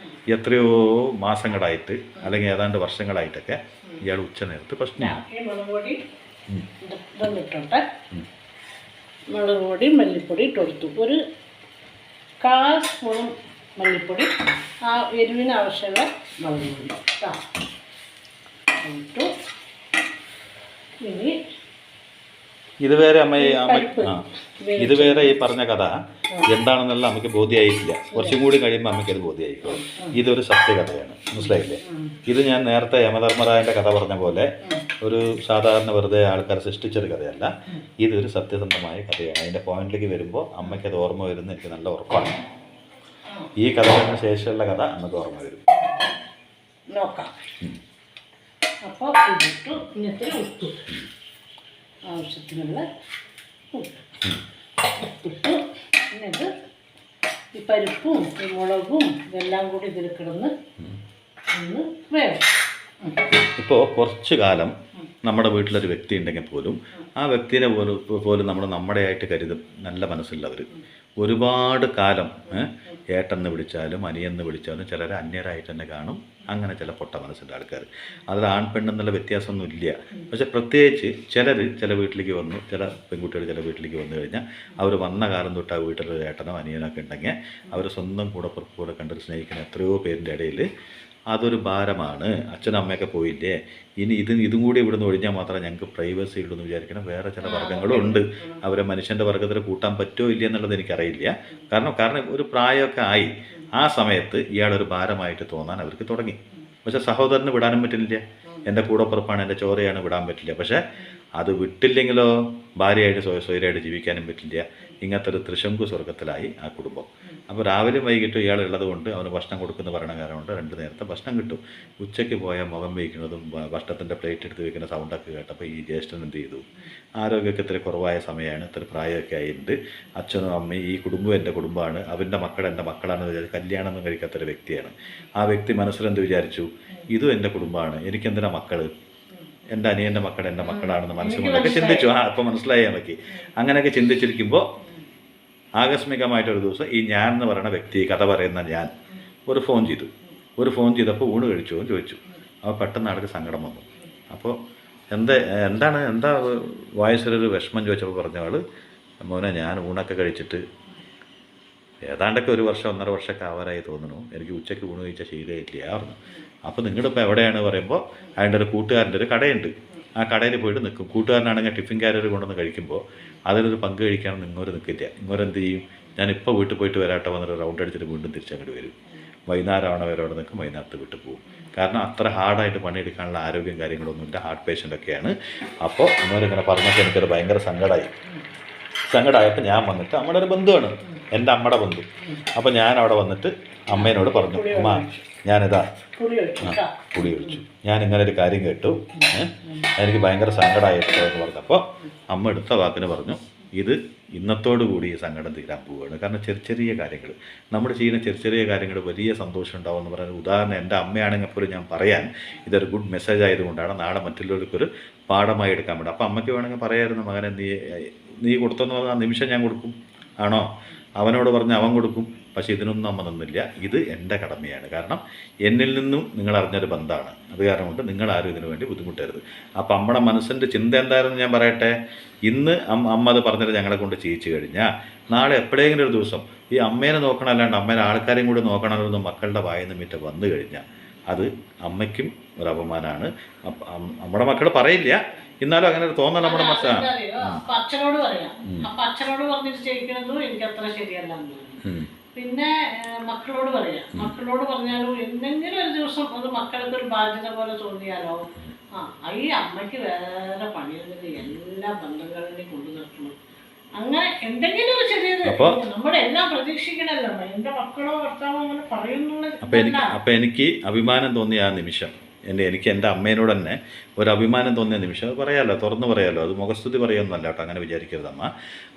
എത്രയോ മാസങ്ങളായിട്ട് അല്ലെങ്കിൽ ഏതാണ്ട് വർഷങ്ങളായിട്ടൊക്കെ ഇയാൾ ഉച്ച നേരത്ത് ഭക്ഷണമാണ്. മുളക് പൊടി മല്ലിപ്പൊടി ഇട്ട് കൊടുത്തു. ഒരു 1/4 സ്പൂൺ മല്ലിപ്പൊടി, ആ എരിവിന് ആവശ്യമുള്ള മുളക് പൊടി ഇട്ടു. ഇനി ഇതുവരെ ഇതുവരെ ഈ പറഞ്ഞ കഥ എന്താണെന്നുള്ള അമ്മയ്ക്ക് ബോധ്യമായിട്ടില്ല. കുറച്ചും കൂടി കഴിയുമ്പോൾ അമ്മയ്ക്ക് അത് ബോധ്യമായിക്കോളും. ഇതൊരു സത്യകഥയാണ്, മനസ്സിലായില്ലേ? ഇത് ഞാൻ നേരത്തെ യമധർമ്മരായൻ്റെ കഥ പറഞ്ഞ പോലെ ഒരു സാധാരണ വെറുതെ ആൾക്കാർ സൃഷ്ടിച്ചൊരു കഥയല്ല. ഇതൊരു സത്യസന്ധമായ കഥയാണ്. അതിൻ്റെ പോയിന്റിലേക്ക് വരുമ്പോൾ അമ്മയ്ക്ക് അത് ഓർമ്മ വരുന്ന എനിക്ക് നല്ല ഉറപ്പാണ്. ഈ കഥകൾക്ക് ശേഷമുള്ള കഥ അമ്മയ്ക്ക് ഓർമ്മ വരും. നോക്കാം. അപ്പോൾ ഇതിട്ടു. ഇന്നത്തെ ഉപ്പ് ആവശ്യത്തിനുള്ള ഉപ്പിട്ടു. എന്നിട്ട് ഈ പരിപ്പും ഈ മുളകും ഇതെല്ലാം കൂടി ഇതിൽ കിടന്ന് ഒന്ന് വേണം. ഇപ്പോൾ കുറച്ച് കാലം നമ്മുടെ വീട്ടിലൊരു വ്യക്തി ഉണ്ടെങ്കിൽ പോലും ആ വ്യക്തിനെ പോലും നമ്മൾ നമ്മുടെ ആയിട്ട് കരുതും. നല്ല മനസ്സുള്ളവർ ഒരുപാട് കാലം ഏട്ടെന്ന് വിളിച്ചാലും അനിയെന്ന് വിളിച്ചാലും ചിലർ അന്യരായിട്ട് തന്നെ കാണും. അങ്ങനെ ചില പൊട്ട മനസ്സിൻ്റെ ആൾക്കാർ. അതിൽ ആൺ പെണ്ണെന്നുള്ള വ്യത്യാസമൊന്നും ഇല്ല. പക്ഷെ പ്രത്യേകിച്ച് ചില വീട്ടിലേക്ക് വന്നു, ചില പെൺകുട്ടികൾ ചില വീട്ടിലേക്ക് വന്നു കഴിഞ്ഞാൽ അവർ വന്ന കാലം തൊട്ട് ആ വീട്ടിലൊരു ഏട്ടനോ അനിയനൊക്കെ ഉണ്ടെങ്കിൽ അവർ സ്വന്തം കൂടെ കണ്ടൊരു സ്നേഹിക്കുന്ന എത്രയോ പേരിൻ്റെ ഇടയിൽ അതൊരു ഭാരമാണ്. അച്ഛനും അമ്മയൊക്കെ പോയില്ലേ, ഇനി ഇതും കൂടി ഇവിടുന്ന് ഒഴിഞ്ഞാൽ മാത്രമേ ഞങ്ങൾക്ക് പ്രൈവസി ഉള്ളൂ എന്ന് വിചാരിക്കണം. വേറെ ചില വർഗ്ഗങ്ങളും ഉണ്ട്. അവരെ മനുഷ്യൻ്റെ വർഗ്ഗത്തിൽ കൂട്ടാൻ പറ്റുമോ ഇല്ല എന്നുള്ളത് എനിക്കറിയില്ല. കാരണം ഒരു പ്രായമൊക്കെ ആയി. ആ സമയത്ത് ഇയാളൊരു ഭാരമായിട്ട് തോന്നാൻ അവർക്ക് തുടങ്ങി. പക്ഷെ സഹോദരന് വിടാനും പറ്റില്ല. എൻ്റെ കൂടപ്പുറപ്പാണ്, എൻ്റെ ചോരയാണ്, വിടാൻ പറ്റില്ല. പക്ഷേ അത് വിട്ടില്ലെങ്കിലോ ഭാര്യയായിട്ട് സ്വൈര്യമായിട്ട് ജീവിക്കാനും പറ്റില്ല. ഇങ്ങനത്തെ ഒരു ത്രിശങ്കു സ്വർഗത്തിലായി ആ കുടുംബം. അപ്പോൾ രാവിലെ വൈകിട്ടും ഇയാളുള്ളത് കൊണ്ട് അവന് ഭക്ഷണം കൊടുക്കുന്ന ഭരണകാരമുണ്ട്. 2 നേരത്തെ ഭക്ഷണം കിട്ടും. ഉച്ചയ്ക്ക് പോയാൽ മുഖം വയ്ക്കുന്നതും ഭക്ഷണത്തിൻ്റെ പ്ലേറ്റ് എടുത്ത് വയ്ക്കുന്ന സൗണ്ടൊക്കെ കേട്ടപ്പോൾ ഈ ജ്യേഷ്ഠൻ എന്ത് ചെയ്തു? ആരോഗ്യമൊക്കെ ഇത്ര കുറവായ സമയമാണ്, ഇത്ര പ്രായമൊക്കെ ആയിട്ടുണ്ട്. അച്ഛനും അമ്മയും ഈ കുടുംബം എൻ്റെ കുടുംബമാണ്, അവൻ്റെ മക്കൾ എൻ്റെ മക്കളാണെന്ന് വിചാരിച്ചു കല്യാണമൊന്നും കഴിക്കാത്തൊരു വ്യക്തിയാണ്. ആ വ്യക്തി മനസ്സിലെന്ത് വിചാരിച്ചു? ഇതും എൻ്റെ കുടുംബമാണ്, എനിക്കെന്തിനാ മക്കൾ? എൻ്റെ അനിയൻ്റെ മക്കൾ എൻ്റെ മക്കളാണെന്ന് മനസ്സിലൊക്കെ ചിന്തിച്ചു. അപ്പോൾ മനസ്സിലായി നമുക്ക്. അങ്ങനെയൊക്കെ ചിന്തിച്ചിരിക്കുമ്പോൾ ആകസ്മികമായിട്ടൊരു ദിവസം ഈ ഞാൻ എന്ന് പറയുന്ന വ്യക്തി, കഥ പറയുന്ന ഞാൻ ഒരു ഫോൺ ചെയ്തപ്പോൾ ഊണ് കഴിച്ചോ എന്ന് ചോദിച്ചു. അപ്പോൾ പെട്ടെന്ന് ആൾക്ക് സങ്കടം വന്നു. അപ്പോൾ എന്താ വയസ്സിലൊരു വിഷമം ചോദിച്ചപ്പോൾ പറഞ്ഞ ആൾ, മോനെ ഞാൻ ഊണൊക്കെ കഴിച്ചിട്ട് ഏതാണ്ടൊക്കെ 1 വർഷം 1.5 വർഷമൊക്കെ ആവാറായി തോന്നുന്നു, എനിക്ക് ഉച്ചയ്ക്ക് ഊണ് കഴിച്ചാൽ ശീലമില്ല പറഞ്ഞു. അപ്പോൾ നിങ്ങളിപ്പോൾ എവിടെയാണ് പറയുമ്പോൾ അതിൻ്റെ ഒരു കൂട്ടുകാരൻ്റെ ഒരു കടയുണ്ട്, ആ കടയിൽ പോയിട്ട് നിൽക്കും. കൂട്ടുകാരനാണെങ്കിൽ ടിഫിൻ കാരിയർ കൊണ്ടുവന്ന് കഴിക്കുമ്പോൾ അതിലൊരു പങ്ക് കഴിക്കാനൊന്നും ഇങ്ങോട്ട് നിൽക്കില്ല. ഇങ്ങോരെന്ത് ചെയ്യും, ഞാനിപ്പോൾ വീട്ടിൽ പോയിട്ട് വരാട്ടെ വന്നിട്ട് റൗണ്ട് അടിച്ചിട്ട് വീണ്ടും തിരിച്ചങ്ങോട്ട് വരും. വൈകുന്നേരമാണ് അവരവിടെ നിൽക്കും, വൈകുന്നേരത്ത് വിട്ടു പോകും. കാരണം അത്ര ഹാർഡായിട്ട് പണിയെടുക്കാനുള്ള ആരോഗ്യം കാര്യങ്ങളൊന്നുമില്ല, ഹാർട്ട് പേഷ്യൻ്റൊക്കെയാണ്. അപ്പോൾ ഇന്നോരിങ്ങനെ പറഞ്ഞപ്പോൾ എനിക്കത് ഭയങ്കര സങ്കടമായപ്പോൾ ഞാൻ വന്നിട്ട് നമ്മുടെ ഒരു ബന്ധുവാണ്, എൻ്റെ അമ്മയുടെ ബന്ധു. അപ്പോൾ ഞാൻ അവിടെ വന്നിട്ട് അമ്മേനോട് പറഞ്ഞു, അമ്മ ഞാനിതാ പുളി ഒഴിച്ചു, ഞാൻ ഇങ്ങനെ ഒരു കാര്യം കേട്ടു, എനിക്ക് ഭയങ്കര സങ്കടമായിട്ടോ എന്ന് പറഞ്ഞപ്പോൾ അമ്മ എടുത്ത വാക്കിന് പറഞ്ഞു, ഇത് ഇന്നത്തോടു കൂടി ഈ സങ്കടം തീരാൻ പോവുകയാണ്. കാരണം ചെറിയ കാര്യങ്ങൾ നമ്മൾ ചെയ്യുന്ന ചെറിയ കാര്യങ്ങൾ വലിയ സന്തോഷം ഉണ്ടാവും എന്ന് പറയുന്നത്. ഉദാഹരണം എൻ്റെ അമ്മയാണെങ്കിൽ പോലും ഞാൻ പറയാൻ ഇതൊരു ഗുഡ് മെസ്സേജ് ആയതുകൊണ്ടാണ് നാളെ മറ്റുള്ളവർക്കൊരു പാഠമായി എടുക്കാൻ വേണ്ടി. അപ്പോൾ അമ്മയ്ക്ക് വേണമെങ്കിൽ പറയായിരുന്നു, മകനെ നീ കൊടുത്തെന്ന് പറഞ്ഞാൽ ആ നിമിഷം ഞാൻ കൊടുക്കും, ആണോ അവനോട് പറഞ്ഞ് അവൻ കൊടുക്കും. പക്ഷേ ഇതിനൊന്നും അമ്മ നിന്നില്ല. ഇത് എൻ്റെ കടമയാണ്, കാരണം എന്നിൽ നിന്നും നിങ്ങൾ അറിഞ്ഞൊരു ബന്ധമാണ്, അത് കാരണം കൊണ്ട് നിങ്ങളാരും ഇതിനു വേണ്ടി ബുദ്ധിമുട്ടരുത്. അപ്പം അമ്മയുടെ മനസ്സിൻ്റെ ചിന്ത എന്തായിരുന്നു ഞാൻ പറയട്ടെ. ഇന്ന് അമ്മ അത് പറഞ്ഞിട്ട് ഞങ്ങളെ കൊണ്ട് ചെയ്യിച്ചു കഴിഞ്ഞാൽ നാളെ എപ്പോഴെങ്കിലും ഒരു ദിവസം ഈ അമ്മേനെ നോക്കണം, അല്ലാണ്ട് അമ്മേനെ ആൾക്കാരെയും കൂടി നോക്കണമെന്നൊന്നും മക്കളുടെ വായിൽ നിന്നിട്ട് വന്നു കഴിഞ്ഞാൽ അത് അമ്മയ്ക്കും ഒരു അപമാനമാണ്. നമ്മുടെ മക്കൾ പറയില്ല, എന്നാലും അങ്ങനെ ഒരു തോന്നൽ നമ്മുടെ മനസ്സിലാണ്. അച്ഛനോട് പറയാം, അപ്പൊ അച്ഛനോട് പറഞ്ഞിട്ട് ചെയ്യിക്കുന്നതും എനിക്ക് അത്ര ശരിയല്ല. പിന്നെ മക്കളോട് പറയാം, മക്കളോട് പറഞ്ഞാലും എന്തെങ്കിലും ഒരു ദിവസം അത് മക്കൾക്ക് ഒരു ബാധ്യത പോലെ തോന്നിയാലോ, ഈ അമ്മയ്ക്ക് വേറെ പണിയൊന്നും എല്ലാ ബന്ധങ്ങളിലും കൊണ്ടു നിർത്തണം. അങ്ങനെ എന്തെങ്കിലും ഒരു ചെറിയത് നമ്മുടെ എല്ലാം പ്രതീക്ഷിക്കണല്ലോ. എന്റെ മക്കളോ ഭർത്താവോ അങ്ങനെ പറയുന്നുള്ളത്. അപ്പൊ എനിക്ക് അഭിമാനം തോന്നിയ ആ നിമിഷം, എനിക്ക് എൻ്റെ അമ്മേനോട് തന്നെ ഒരു അഭിമാനം തോന്നിയ നിമിഷം, അത് പറയാമല്ലോ, തുറന്ന് പറയാമല്ലോ, അത് മുഖസ്തുതി പറയുമെന്നല്ല കേട്ടോ, അങ്ങനെ വിചാരിക്കരുത് അമ്മ.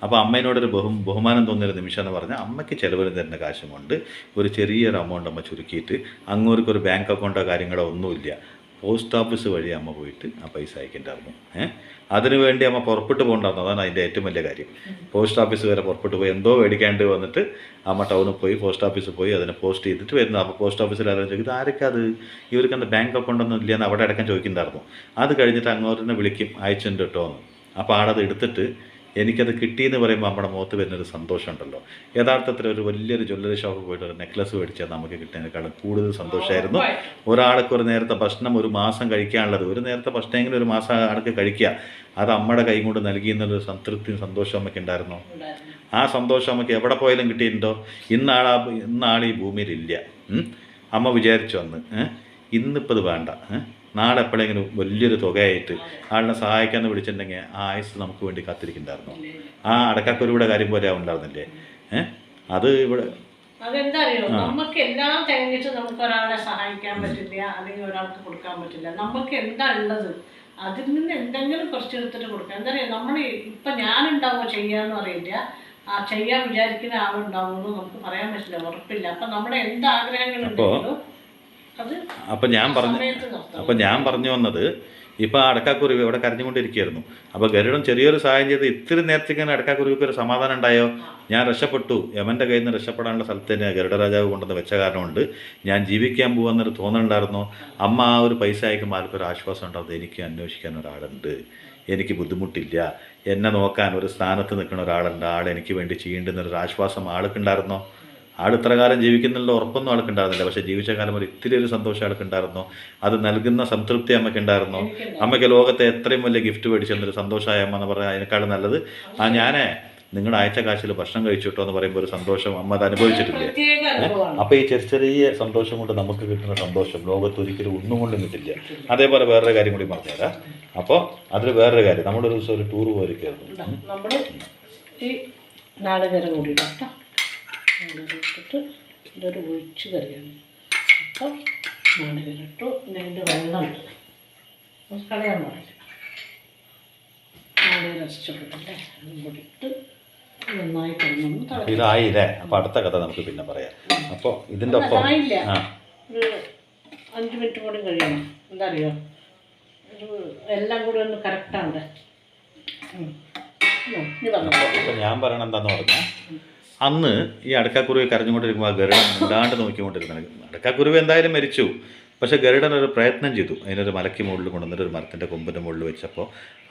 അപ്പോൾ അമ്മേനോടൊരു ബഹുമാനം തോന്നിയൊരു നിമിഷം എന്ന് പറഞ്ഞാൽ അമ്മയ്ക്ക് ചിലവിന് തരുന്ന കാശും കൊണ്ട് ഒരു ചെറിയൊരു എമൗണ്ട് അമ്മ ചുരുക്കിയിട്ട് അങ്ങോട്ടൊരു ബാങ്ക് അക്കൗണ്ടോ കാര്യങ്ങളോ ഒന്നുമില്ല, പോസ്റ്റ് ഓഫീസ് വഴി അമ്മ പോയിട്ട് ആ പൈസ അയക്കേണ്ടായിരുന്നു. അതിനുവേണ്ടി അമ്മ പുറപ്പെട്ട് പോകണ്ടായിരുന്നു, അതാണ് അതിൻ്റെ ഏറ്റവും വലിയ കാര്യം. പോസ്റ്റ് ഓഫീസ് വരെ പുറപ്പെട്ട് പോയി എന്തോ മേടിക്കാണ്ട് വന്നിട്ട് അമ്മ ടൗണിൽ പോയി പോസ്റ്റ് ഓഫീസിൽ പോയി അതിനെ പോസ്റ്റ് ചെയ്തിട്ട് വരുന്നത്. അപ്പോൾ പോസ്റ്റ് ഓഫീസിൽ ആരും ചോദിക്കും, ആരൊക്കെ അത്, ഇവർക്ക് എന്താ ബാങ്ക് അക്കൗണ്ടൊന്നും ഇല്ലയെന്ന് അവിടെ അടക്കം ചോദിക്കുന്നുണ്ടായിരുന്നു. അത് കഴിഞ്ഞിട്ട് അങ്ങോട്ട് വിളിക്കും, അയച്ചിട്ടുണ്ട് കേട്ടോ എന്ന്. അപ്പോൾ ആളത് എടുത്തിട്ട് എനിക്കത് കിട്ടിയെന്ന് പറയുമ്പോൾ നമ്മുടെ മുഖത്ത് വരുന്നൊരു സന്തോഷമുണ്ടല്ലോ. യഥാർത്ഥത്തിൽ ഒരു വലിയൊരു ജ്വല്ലറി ഷോപ്പിൽ പോയിട്ട് ഒരു നെക്ലസ് മേടിച്ചാൽ നമുക്ക് കിട്ടുന്നതിനേക്കാളും കൂടുതൽ സന്തോഷമായിരുന്നു. ഒരാൾക്ക് ഒരു നേരത്തെ ഭക്ഷണം ഒരു മാസം കഴിക്കാനുള്ളത്, ഒരു നേരത്തെ ഭക്ഷണമെങ്കിലും ഒരു മാസം ആൾക്ക് കഴിക്കുക, അത് അമ്മയുടെ കൈ കൊണ്ട് നൽകിയെന്നുള്ളൊരു സംതൃപ്തിയും സന്തോഷം അമ്മയ്ക്ക് ഉണ്ടായിരുന്നോ? ആ സന്തോഷം അമ്മയ്ക്ക് എവിടെ പോയാലും കിട്ടിയിട്ടുണ്ടോ? ഇന്നാൾ ഈ ഭൂമിയിലില്ല. അമ്മ വിചാരിച്ചു അന്ന്, ഇന്നിപ്പോൾ ഇത് വേണ്ട, നാളെ എപ്പോഴെങ്കിലും വലിയൊരു തുകയായിട്ട് ആളിനെ സഹായിക്കാമെന്ന് വിളിച്ചിട്ടുണ്ടെങ്കിൽ ആ ആയുസ് നമുക്ക് വേണ്ടി കാത്തിരിക്കുന്നുണ്ടായിരുന്നു. ആ അടക്കാക്കൊരുവിടെ കാര്യം പോലെ ഉണ്ടായിരുന്നില്ലേ? അത് ഇവിടെ അതെന്താ അറിയോ, നമുക്ക് എല്ലാം കഴിഞ്ഞിട്ട് നമുക്ക് ഒരാളെ സഹായിക്കാൻ പറ്റില്ല, അല്ലെങ്കിൽ ഒരാൾക്ക് കൊടുക്കാൻ പറ്റില്ല. നമുക്ക് എന്താ ഉള്ളത് അതിൽ നിന്ന് എന്തെങ്കിലും കുറച്ചെടുത്തിട്ട് കൊടുക്കാം. എന്താ പറയുക, നമ്മൾ ഇപ്പം ഞാനുണ്ടാവുമോ ചെയ്യാന്ന് അറിയില്ല, ചെയ്യാൻ വിചാരിക്കുന്ന ആളുണ്ടാവുമെന്ന് നമുക്ക് പറയാൻ പറ്റില്ല, ഉറപ്പില്ല. അപ്പം നമ്മുടെ എന്ത് ആഗ്രഹങ്ങളുണ്ടെങ്കിലും അപ്പം ഞാൻ പറഞ്ഞു വന്നത്, ഇപ്പോൾ അടക്കാക്കുരുവി ഇവിടെ കരഞ്ഞുകൊണ്ടിരിക്കുകയായിരുന്നു. അപ്പോൾ ഗരുഡൻ ചെറിയൊരു സഹായം ചെയ്ത് ഇത്തിരി നേരത്തേക്ക് അടക്കാക്കുരുവിക്ക് ഒരു സമാധാനം ഉണ്ടായോ? ഞാൻ രക്ഷപ്പെട്ടു, യമൻ്റെ കയ്യിൽ നിന്ന് രക്ഷപ്പെടാനുള്ള സ്ഥലത്ത് തന്നെ ഗരുഡരാജാവ് കൊണ്ടുവന്ന് വെച്ച കാരണമുണ്ട് ഞാൻ ജീവിക്കാൻ പോകുന്നൊരു തോന്നലുണ്ടായിരുന്നു. അമ്മ ആ ഒരു പൈസ അയക്കുമ്പോൾ ആൾക്കൊരു ആശ്വാസം ഉണ്ടാവും, എനിക്ക് അന്വേഷിക്കാൻ ഒരാളുണ്ട്, എനിക്ക് ബുദ്ധിമുട്ടില്ല, എന്നെ നോക്കാൻ ഒരു സ്ഥാനത്ത് നിൽക്കുന്ന ഒരാളുണ്ട്, ആൾ എനിക്ക് വേണ്ടി ചെയ്യേണ്ടുന്നൊരു ആശ്വാസം ആൾക്കുണ്ടായിരുന്നോ? ആൾ ഇത്ര കാലം ജീവിക്കുന്നുള്ള ഉറപ്പൊന്നും ആൾക്കുണ്ടായിരുന്നില്ല, പക്ഷേ ജീവിച്ച കാലം ഒരു ഇത്തിരി ഒരു സന്തോഷം ആൾക്കുണ്ടായിരുന്നോ? അത് നൽകുന്ന സംതൃപ്തി അമ്മയ്ക്കുണ്ടായിരുന്നോ? അമ്മയ്ക്ക് ലോകത്തെ എത്രയും വലിയ ഗിഫ്റ്റ് മേടിച്ചെന്നൊരു സന്തോഷമായ അമ്മ എന്ന് പറഞ്ഞാൽ അതിനേക്കാളും നല്ലത് ഞാനേ നിങ്ങളുടെ അയച്ച കാശിൽ ഭക്ഷണം കഴിച്ചിട്ടോ എന്ന് പറയുമ്പോൾ ഒരു സന്തോഷം അമ്മ അത് അനുഭവിച്ചിട്ടില്ലേ? അപ്പോൾ ഈ ചെറിയ സന്തോഷം കൊണ്ട് നമുക്ക് കിട്ടുന്ന സന്തോഷം ലോകത്ത് ഒരിക്കലും ഒന്നും കൊണ്ടും കിട്ടില്ല. അതേപോലെ വേറൊരു കാര്യം കൂടി പറഞ്ഞുതരാം. അപ്പോൾ അതിൽ വേറൊരു കാര്യം, നമ്മളൊരു ദിവസം ഒരു ടൂർ പോയിരിക്കുന്നു, നമ്മൾ ഈ നാളികേരം കൂടി ഇടാം, ഇട്ടിട്ട് ഇതൊരു ഒഴിച്ച് കറിയാണ്. അപ്പം നാളികേരം ഇട്ടു, പിന്നെ അതിൻ്റെ വെള്ളമുണ്ട്, കളയാൻ പാടില്ല, നാളികേരം രസിച്ചിട്ടല്ലേ, അതും കൂടി ഇട്ട് നന്നായി കിടന്നു. ഇതായില്ലേ? അപ്പോൾ അടുത്ത കഥ നമുക്ക് പിന്നെ പറയാം. അപ്പോൾ ഇതിൻ്റെ ഒപ്പം ആയില്ല, ഒരു 5 മിനിറ്റ് കൂടി കഴിയണം. എന്താ അറിയോ, എല്ലാം കൂടി ഒന്ന് കറക്റ്റാണ്. അപ്പം ഞാൻ പറയണത് എന്താന്ന് പറഞ്ഞാൽ, അന്ന് ഈ അടക്കാക്കുരുവി കരഞ്ഞുകൊണ്ടിരിക്കുമ്പോൾ ആ ഗരുഡൻ മിണ്ടാണ്ട് നോക്കിക്കൊണ്ടിരുന്നത്. അടക്കാക്കുരുവി എന്തായാലും മരിച്ചു, പക്ഷേ ഗരുഡൻ ഒരു പ്രയത്നം ചെയ്തു. അതിനൊരു മലയ്ക്ക് മുകളിൽ കൊണ്ടുവന്നിട്ട് ഒരു മരത്തിൻ്റെ കൊമ്പിൻ്റെ മുകളിൽ വെച്ചപ്പോൾ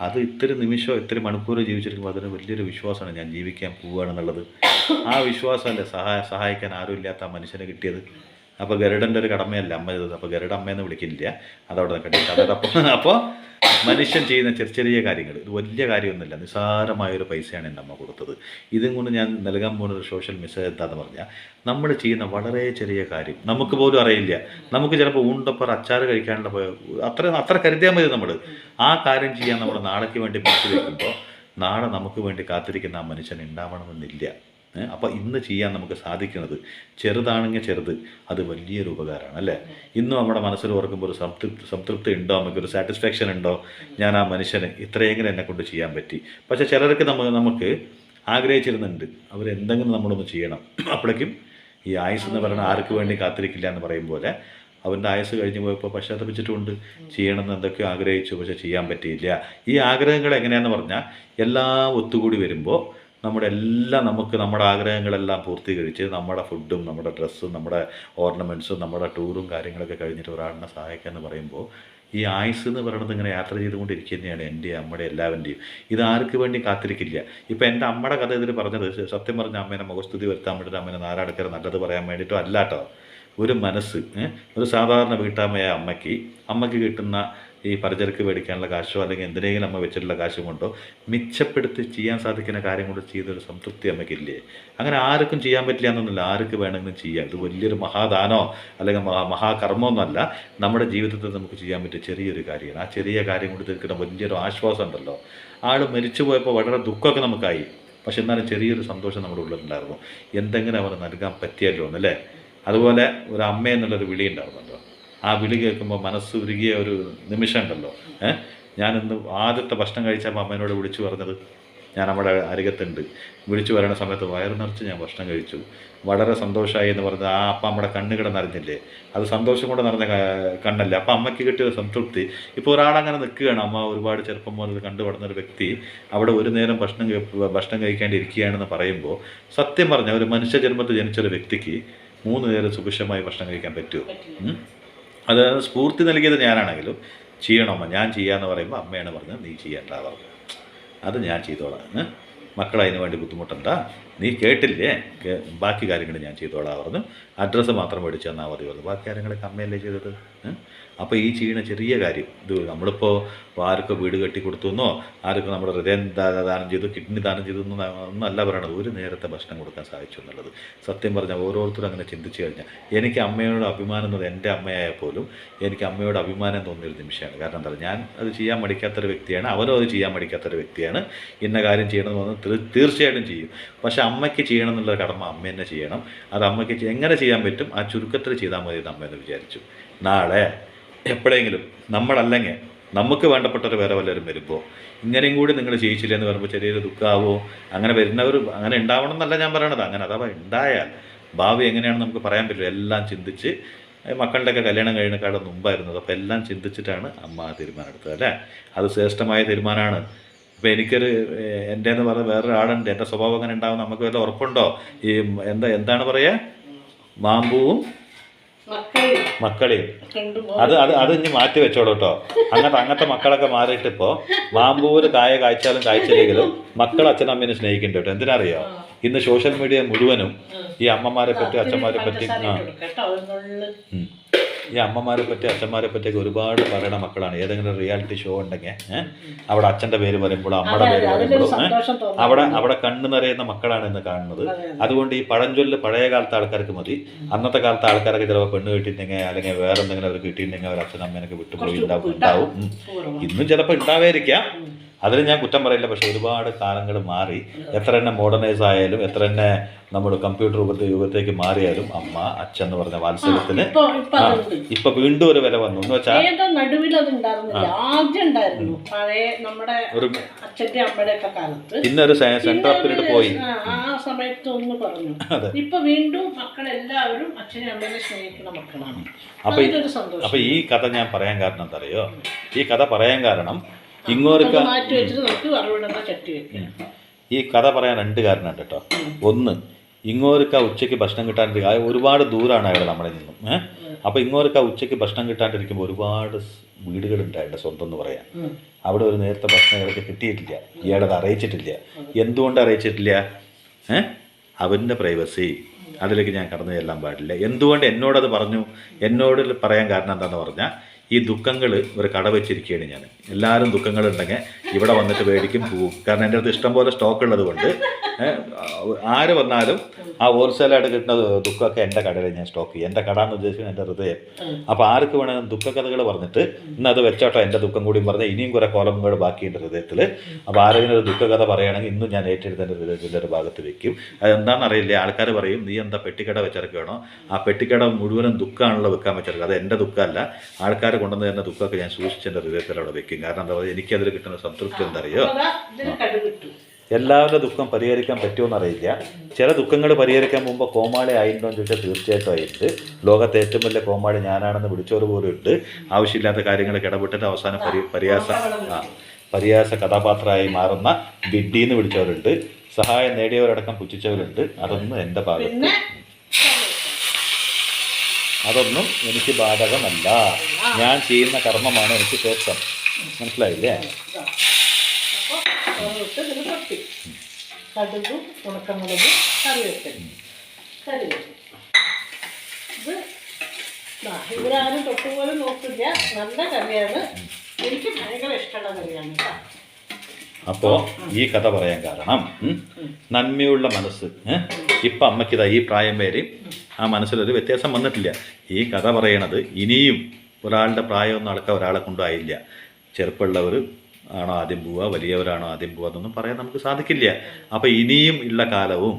അത് ഇത്തിരി നിമിഷമോ ഇത്തിരി മണിക്കൂർ ജീവിച്ചിരിക്കുമ്പോൾ അതിന് വലിയൊരു വിശ്വാസമാണ്, ഞാൻ ജീവിക്കാൻ പോവുകയാണെന്നുള്ളത്. ആ വിശ്വാസമല്ലേ സഹായിക്കാൻ ആരും ഇല്ലാത്ത ആ മനുഷ്യനെ കിട്ടിയത്. അപ്പോൾ ഗരുഡൻ്റെ ഒരു കടമയല്ല അമ്മ ചെയ്തത്. അപ്പോൾ ഗരുഡ അമ്മയെന്ന് വിളിക്കില്ല, അതവിടെ നിൽക്കട്ടെ. അതായത് അപ്പോൾ മനുഷ്യൻ ചെയ്യുന്ന ചെറിയ ചെറിയ കാര്യങ്ങൾ, ഇത് വലിയ കാര്യമൊന്നുമില്ല, നിസ്സാരമായൊരു പൈസയാണ് എൻ്റെ അമ്മ കൊടുത്തത്. ഇതും കൊണ്ട് ഞാൻ നൽകാൻ പോകുന്നൊരു സോഷ്യൽ മെസ്സേജ് എന്താണെന്ന് പറഞ്ഞാൽ, നമ്മൾ ചെയ്യുന്ന വളരെ ചെറിയ കാര്യം നമുക്ക് പോലും അറിയില്ല. നമുക്ക് ചിലപ്പോൾ ഊണ്ടപ്പർ അച്ചാർ കഴിക്കാനുള്ള അത്ര കരുതിയാൽ മതി. നമ്മൾ ആ കാര്യം ചെയ്യാൻ നമ്മുടെ നാളേക്ക് വേണ്ടി മാറ്റി വയ്ക്കുമ്പോൾ നാളെ നമുക്ക് വേണ്ടി കാത്തിരിക്കുന്ന ആ മനുഷ്യൻ ഉണ്ടാവണമെന്നില്ല. അപ്പോൾ ഇന്ന് ചെയ്യാൻ നമുക്ക് സാധിക്കുന്നത് ചെറുതാണെങ്കിൽ ചെറുത്, അത് വലിയൊരു ഉപകാരമാണ് അല്ലേ. ഇന്നും നമ്മുടെ മനസ്സിൽ ഓർക്കുമ്പോൾ ഒരു സംതൃപ്തി ഉണ്ടോ, നമുക്കൊരു സാറ്റിസ്ഫാക്ഷൻ ഉണ്ടോ, ഞാൻ ആ മനുഷ്യന് ഇത്രയെങ്കിലും എന്നെ കൊണ്ട് ചെയ്യാൻ പറ്റി. പക്ഷേ ചിലർക്ക് നമുക്ക് ആഗ്രഹിച്ചിരുന്നുണ്ട് അവരെന്തെങ്കിലും നമ്മളൊന്ന് ചെയ്യണം. അപ്പോഴേക്കും ഈ ആയുസ് എന്ന് പറയുന്നത് ആർക്ക് വേണ്ടി കാത്തിരിക്കില്ല എന്ന് പറയും പോലെ അവൻ്റെ ആയുസ് കഴിഞ്ഞ് പോയപ്പോൾ പശ്ചാത്തപിച്ചിട്ടുമുണ്ട്. ചെയ്യണമെന്ന് എന്തൊക്കെയോ ആഗ്രഹിച്ചു, പക്ഷേ ചെയ്യാൻ പറ്റിയില്ല. ഈ ആഗ്രഹങ്ങൾ എങ്ങനെയാണെന്ന് പറഞ്ഞാൽ, എല്ലാം ഒത്തുകൂടി വരുമ്പോൾ നമ്മുടെ ആഗ്രഹങ്ങളെല്ലാം പൂർത്തീകരിച്ച് നമ്മുടെ ഫുഡും നമ്മുടെ ഡ്രസ്സും നമ്മുടെ ഓർണമെൻറ്റ്സും നമ്മുടെ ടൂറും കാര്യങ്ങളൊക്കെ കഴിഞ്ഞിട്ട് ഒരാളിനെ സഹായിക്കുക എന്ന് പറയുമ്പോൾ, ഈ ആയുസ് എന്ന് പറയുന്നത് ഇങ്ങനെ യാത്ര ചെയ്തുകൊണ്ടിരിക്കുന്നതാണ് എൻ്റെ അമ്മയുടെ എല്ലാവൻ്റെയും. ഇത് ആർക്ക് വേണ്ടി കാത്തിരിക്കില്ല. ഇപ്പം എൻ്റെ അമ്മയുടെ കഥ ഇതിൽ പറഞ്ഞത് സത്യം പറഞ്ഞ അമ്മേനെ മുഖസ്തുതി വരുത്താൻ വേണ്ടിയിട്ട് അമ്മേനെ നാലാൾക്കാർ നല്ലത് പറയാൻ വേണ്ടിയിട്ടോ അല്ല കേട്ടോ. ഒരു മനസ്സ്, ഒരു സാധാരണ വീട്ടമ്മയായ അമ്മയ്ക്ക് കിട്ടുന്ന ഈ പലചരക്ക് മേടിക്കാനുള്ള കാശോ അല്ലെങ്കിൽ എന്തിനെങ്കിലും അമ്മ വെച്ചിട്ടുള്ള കാശും കൊണ്ടോ മിച്ചപ്പെടുത്തി ചെയ്യാൻ സാധിക്കുന്ന കാര്യം കൊണ്ട് ചെയ്തൊരു സംതൃപ്തി അമ്മയ്ക്കില്ലേ. അങ്ങനെ ആർക്കും ചെയ്യാൻ പറ്റില്ല എന്നൊന്നുമില്ല, ആർക്ക് വേണമെങ്കിലും ചെയ്യാം. ഇത് വലിയൊരു മഹാദാനോ അല്ലെങ്കിൽ മഹാകർമ്മമൊന്നുമല്ല. നമ്മുടെ ജീവിതത്തിൽ നമുക്ക് ചെയ്യാൻ പറ്റിയ ചെറിയൊരു കാര്യമാണ്. ആ ചെറിയ കാര്യം കൊണ്ട് തീർക്കുന്ന വലിയൊരു ആശ്വാസം ഉണ്ടല്ലോ. ആൾ മരിച്ചു പോയപ്പോൾ വളരെ ദുഃഖമൊക്കെ നമുക്കായി, പക്ഷെ എന്നാലും ചെറിയൊരു സന്തോഷം നമ്മുടെ ഉള്ളിലുണ്ടായിരുന്നു. എന്തെങ്കിലും അവർ നൽകാൻ പറ്റിയല്ലോ എന്നല്ലേ. അതുപോലെ ഒരു അമ്മ എന്നുള്ളൊരു വിളി ഉണ്ടായിരുന്നല്ലോ. ആ വിളി കേൾക്കുമ്പോൾ മനസ്സ് ഉരുകിയ ഒരു നിമിഷം ഉണ്ടല്ലോ. ഞാനിന്ന് ആദ്യത്തെ ഭക്ഷണം കഴിച്ചപ്പോൾ അമ്മേനോട് വിളിച്ചു പറഞ്ഞത്, ഞാൻ നമ്മുടെ അരികത്തുണ്ട്, വിളിച്ചു പറയുന്ന സമയത്ത് വയറ് നിറച്ച് ഞാൻ ഭക്ഷണം കഴിച്ചു, വളരെ സന്തോഷമായി എന്ന് പറഞ്ഞത് ആ അപ്പം നമ്മുടെ കണ്ണുകിട നിറഞ്ഞില്ലേ, അത് സന്തോഷം കൊണ്ട് നിറഞ്ഞ കണ്ണല്ലേ. അപ്പം അമ്മയ്ക്ക് കിട്ടിയൊരു സംതൃപ്തി. ഇപ്പോൾ ഒരാളങ്ങനെ നിൽക്കുകയാണ്, അമ്മ ഒരുപാട് ചെറുപ്പം മുതൽ കണ്ടു വളർന്നൊരു വ്യക്തി അവിടെ ഒരു നേരം ഭക്ഷണം കഴിക്കാണ്ടിരിക്കുകയാണെന്ന് പറയുമ്പോൾ, സത്യം പറഞ്ഞാൽ ഒരു മനുഷ്യ ജന്മത്തിൽ ജനിച്ചൊരു വ്യക്തിക്ക് 3 നേരം സുഭിക്ഷമായി ഭക്ഷണം കഴിക്കാൻ പറ്റുമോ? അത് സ്ഫൂർത്തി നൽകിയത് ഞാനാണെങ്കിലും, ചെയ്യണമോ ഞാൻ ചെയ്യാമെന്ന് പറയുമ്പോൾ അമ്മയാണ് പറഞ്ഞത് നീ ചെയ്യേണ്ട പറഞ്ഞു. അത് ഞാൻ ചെയ്തോളാം, മക്കൾ അതിന് വേണ്ടി ബുദ്ധിമുട്ടണ്ട, നീ കേട്ടില്ലേ, ബാക്കി കാര്യങ്ങൾ ഞാൻ ചെയ്തോളാം പറഞ്ഞു. അഡ്രസ്സ് മാത്രം മേടിച്ച് തന്നാൽ മതി പറഞ്ഞു. ബാക്കി കാര്യങ്ങളൊക്കെ അമ്മയല്ലേ ചെയ്തത്. അപ്പോൾ ഈ ചെയ്യുന്ന ചെറിയ കാര്യം, ഇത് നമ്മളിപ്പോൾ ആർക്കോ വീട് കെട്ടി കൊടുത്തുവെന്നോ ആർക്കും നമ്മുടെ ഹൃദയം ദാനം ചെയ്തു, കിഡ്നി ദാനം ചെയ്തു ഒന്നല്ല പറയണത്. ഒരു നേരത്തെ ഭക്ഷണം കൊടുക്കാൻ സാധിച്ചു എന്നുള്ളത്. സത്യം പറഞ്ഞാൽ ഓരോരുത്തരും അങ്ങനെ ചിന്തിച്ചു കഴിഞ്ഞാൽ, എനിക്ക് അമ്മയോട് അഭിമാനം എന്നത്, എൻ്റെ അമ്മയായാൽ പോലും എനിക്ക് അമ്മയോട് അഭിമാനം തോന്നിയൊരു നിമിഷമാണ്. കാരണം എന്താ പറയുക, ഞാൻ അത് ചെയ്യാൻ മടിക്കാത്തൊരു വ്യക്തിയാണ്, അവരും അത് ചെയ്യാൻ മടിക്കാത്തൊരു വ്യക്തിയാണ്. ഇന്ന കാര്യം ചെയ്യണമെന്ന് പറഞ്ഞാൽ തീർച്ചയായിട്ടും ചെയ്യും. പക്ഷേ അമ്മയ്ക്ക് ചെയ്യണം എന്നുള്ള കടമ അമ്മ തന്നെ ചെയ്യണം. അത് അമ്മയ്ക്ക് എങ്ങനെ ചെയ്യാൻ പറ്റും ആ ചുരുക്കത്തിൽ ചെയ്താൽ മതി എന്ന് അമ്മയെന്ന് വിചാരിച്ചു. നാളെ എപ്പോഴെങ്കിലും നമ്മളല്ലെങ്കിൽ നമുക്ക് വേണ്ടപ്പെട്ടവർ വേറെ വല്ലവരും വരുമ്പോൾ ഇങ്ങനെയും കൂടി നിങ്ങൾ ചെയ്യിച്ചില്ല എന്ന് പറയുമ്പോൾ ചെറിയൊരു ദുഃഖമാവോ, അങ്ങനെ വരുന്നവർ അങ്ങനെ ഉണ്ടാവണം എന്നല്ല ഞാൻ പറയണത്. അങ്ങനെ അഥവാ ഉണ്ടായാൽ ഭാവി എങ്ങനെയാണെന്ന് നമുക്ക് പറയാൻ പറ്റില്ല. എല്ലാം ചിന്തിച്ച്, മക്കളുടെയൊക്കെ കല്യാണം കഴിയുന്നതിനേക്കാളും മുമ്പായിരുന്നത്. അപ്പോൾ എല്ലാം ചിന്തിച്ചിട്ടാണ് അമ്മ തീരുമാനം എടുത്തത് അല്ലേ. അത് ശ്രേഷ്ഠമായ തീരുമാനമാണ്. ഇപ്പോൾ എനിക്കൊരു എൻ്റെ എന്ന് പറഞ്ഞ വേറൊരാളുണ്ട്, എൻ്റെ സ്വഭാവം അങ്ങനെ ഉണ്ടാവും നമുക്ക് വല്ല ഉറപ്പുണ്ടോ? ഈ എന്താണ് പറയുക, മാമ്പൂവും മക്കളെയും അത് ഇനി മാറ്റി വെച്ചോളൂ കേട്ടോ. അങ്ങനത്തെ മക്കളൊക്കെ മാറിയിട്ട് ഇപ്പോൾ മാമ്പൂവിൽ കായ്ച്ചാലും കായ്ച്ചില്ലെങ്കിലും മക്കൾ അച്ഛനമ്മേനെ സ്നേഹിക്കുന്നുണ്ട് കേട്ടോ. എന്തിനറിയോ, ഇന്ന് സോഷ്യൽ മീഡിയ മുഴുവനും ഈ അമ്മമാരെ പറ്റി അച്ഛന്മാരെ പറ്റി അച്ഛന്മാരെ പറ്റിയൊക്കെ ഒരുപാട് പറയണ മക്കളാണ്. ഏതെങ്കിലും റിയാലിറ്റി ഷോ ഉണ്ടെങ്കിൽ അവിടെ അച്ഛൻ്റെ പേര് പറയുമ്പോഴും അമ്മയുടെ പേര് പറയുമ്പോഴും അവിടെ കണ്ണു നിറയുന്ന മക്കളാണ് ഇന്ന് കാണുന്നത്. അതുകൊണ്ട് ഈ പഴഞ്ചൊല്ല് പഴയ കാലത്തെ ആൾക്കാർക്ക് മതി. അന്നത്തെ കാലത്തെ ആൾക്കാരൊക്കെ ചിലപ്പോൾ പെണ്ണ് കിട്ടിയിട്ടുണ്ടെങ്കിൽ അല്ലെങ്കിൽ വേറെ എന്തെങ്കിലും അവർ കിട്ടിയിട്ടുണ്ടെങ്കിൽ അവർ അച്ഛനമ്മേനൊക്കെ വിട്ടുപോയി ഉണ്ടാവും. ഇന്നും ചിലപ്പോൾ ഉണ്ടാവേയിരിക്കാം, അതിൽ ഞാൻ കുറ്റം പറയില്ല. പക്ഷെ ഒരുപാട് കാലങ്ങൾ മാറി, എത്ര തന്നെ മോഡേണൈസ് ആയാലും എത്ര തന്നെ നമ്മൾ കമ്പ്യൂട്ടർ യുഗത്തേക്ക് മാറിയാലും അമ്മ അച്ഛൻ എന്ന് പറഞ്ഞ വാത്സല്യത്തിന് ഇപ്പൊ വീണ്ടും ഒരു വില വന്നു എന്ന് വെച്ചാൽ ഇന്നൊരു സെൻട്രൽ പീരീഡ് പോയി. അപ്പൊ ഈ കഥ ഞാൻ പറയാൻ കാരണം എന്താ അറിയോ, ഈ കഥ പറയാൻ കാരണം ഇങ്ങോർക്ക മാറ്റി വെച്ചിട്ട് നമുക്ക് വറവിടുന്ന ചട്ടി വെക്കാം. ഈ കഥ പറയാൻ 2 കാരണമുണ്ട് കേട്ടോ. ഒന്ന്, ഇങ്ങോർക്ക ഉച്ചയ്ക്ക് ഭക്ഷണം കിട്ടാണ്ടിരിക്കുക, ഒരുപാട് ദൂരമാണ് അയാൾ നമ്മളിൽ നിന്നും. അപ്പോൾ ഇങ്ങോർക്ക ഉച്ചയ്ക്ക് ഭക്ഷണം കിട്ടാണ്ടിരിക്കുമ്പോൾ ഒരുപാട് വീടുകളുണ്ട് അയാളുടെ സ്വന്തം എന്ന് പറയാം. അവിടെ ഒരു നേരത്തെ ഭക്ഷണം അയാൾക്ക് കിട്ടിയിട്ടില്ല, ഇയാളത് അറിയിച്ചിട്ടില്ല. എന്തുകൊണ്ട് അറിയിച്ചിട്ടില്ല? അവൻ്റെ പ്രൈവസി, അതിലേക്ക് ഞാൻ കടന്നു ചെല്ലാൻ പാടില്ല. എന്തുകൊണ്ട് എന്നോടത് പറഞ്ഞു? എന്നോട് പറയാൻ കാരണം എന്താണെന്ന് പറഞ്ഞാൽ, ഈ ദുഃഖങ്ങൾ ഒരു കട വെച്ചിരിക്കുകയാണ് ഞാൻ. എല്ലാവരും ദുഃഖങ്ങളുണ്ടെങ്കിൽ ഇവിടെ വന്നിട്ട് മേടിക്കും പോകും. കാരണം എൻ്റെ അടുത്ത് ഇഷ്ടം പോലെ സ്റ്റോക്ക് ഉള്ളത് കൊണ്ട് ആര് വന്നാലും ആ ഹോൾസെയിലായിട്ട് കിട്ടുന്ന ദുഃഖമൊക്കെ എൻ്റെ കടയിൽ ഞാൻ സ്റ്റോക്ക് ചെയ്യും. എൻ്റെ കട എന്ന് ഉദ്ദേശിക്കുന്നത് എൻ്റെ ഹൃദയം. അപ്പോൾ ആർക്ക് വേണമെങ്കിലും ദുഃഖകഥകൾ പറഞ്ഞിട്ട് ഇന്ന് അത് വെച്ചോട്ടോ എൻ്റെ ദുഃഖം കൂടിയും പറഞ്ഞാൽ ഇനിയും കുറേ കോലങ്ങൾ ബാക്കിയുണ്ട് ഹൃദയത്തിൽ. അപ്പോൾ ആരെങ്കിലും ഒരു ദുഃഖകഥ പറയുകയാണെങ്കിൽ ഇന്നും ഞാൻ ഏറ്റെടുത്ത് എൻ്റെ ഹൃദയത്തിൻ്റെ ഒരു ഭാഗത്ത് വെക്കും. അതെന്താണെന്ന് അറിയില്ല. ആൾക്കാർ പറയും നീ എന്താ പെട്ടിക്കട വെച്ചിറക്കുകയാണോ? ആ പെട്ടിക്കട മുഴുവനും ദുഃഖമാണല്ലോ വെക്കാൻ വെച്ചിറക്കുക. അത് എൻ്റെ ദുഃഖമല്ല, ആൾക്കാർ കൊണ്ടുവന്ന് തന്നെ ദുഃഖമൊക്കെ ഞാൻ സൂക്ഷിച്ച് എൻ്റെ ഹൃദയത്തിൽ അവിടെ വെക്കും. കാരണം എന്താ പറയുക, എനിക്കതിൽ കിട്ടുന്ന സംതൃപ്തി എന്താ അറിയോ? എല്ലാവരുടെ ദുഃഖം പരിഹരിക്കാൻ പറ്റുമെന്ന് അറിയില്ല. ചില ദുഃഖങ്ങൾ പരിഹരിക്കാൻ മുമ്പ് കോമാളി ആയിട്ടുണ്ടോ എന്ന് ചോദിച്ചാൽ തീർച്ചയായിട്ടും ആയിട്ടുണ്ട്. ലോകത്തെ ഏറ്റവും വലിയ കോമാളി ഞാനാണെന്ന് വിളിച്ചവർ പോലും ഉണ്ട്. ആവശ്യമില്ലാത്ത കാര്യങ്ങൾക്ക് ഇടപെട്ടിട്ട് അവസാനം പരിഹാസ കഥാപാത്രമായി മാറുന്ന ബിഡ്ഡിന്ന് വിളിച്ചവരുണ്ട്. സഹായം നേടിയവരടക്കം പുച്ഛിച്ചവരുണ്ട്. അതൊന്നും എൻ്റെ ഭാഗത്ത്, അതൊന്നും എനിക്ക് ബാധകമല്ല. ഞാൻ ചെയ്യുന്ന കർമ്മമാണ് എനിക്ക് ശ്രേഷ്ഠം. മനസ്സിലായില്ലേ? കടുകും ഉണക്കമുളകും കറിവേപ്പില. ഇത് ഇവരാരും തൊട്ടുപോലും നോക്കില്ല. നല്ല കറിയാണ്, എനിക്ക് ഭയങ്കര ഇഷ്ടമുള്ള കറിയാണ് കേട്ടോ. അപ്പോൾ ഈ കഥ പറയാൻ കാരണം നന്മയുള്ള മനസ്സ്. ഇപ്പം അമ്മയ്ക്കിതാ ഈ പ്രായം വരെ ആ മനസ്സിലൊരു വ്യത്യാസം വന്നിട്ടില്ല. ഈ കഥ പറയണത് ഇനിയും ഒരാളുടെ പ്രായമൊന്നും അളക്കാൻ ഒരാളെ കൊണ്ടായില്ല. ചെറുപ്പമുള്ളവർ ആണോ ആദ്യം പോവുക, വലിയവരാണോ ആദ്യം പോവുക എന്നൊന്നും പറയാൻ നമുക്ക് സാധിക്കില്ല. അപ്പോൾ ഇനിയും ഉള്ള കാലവും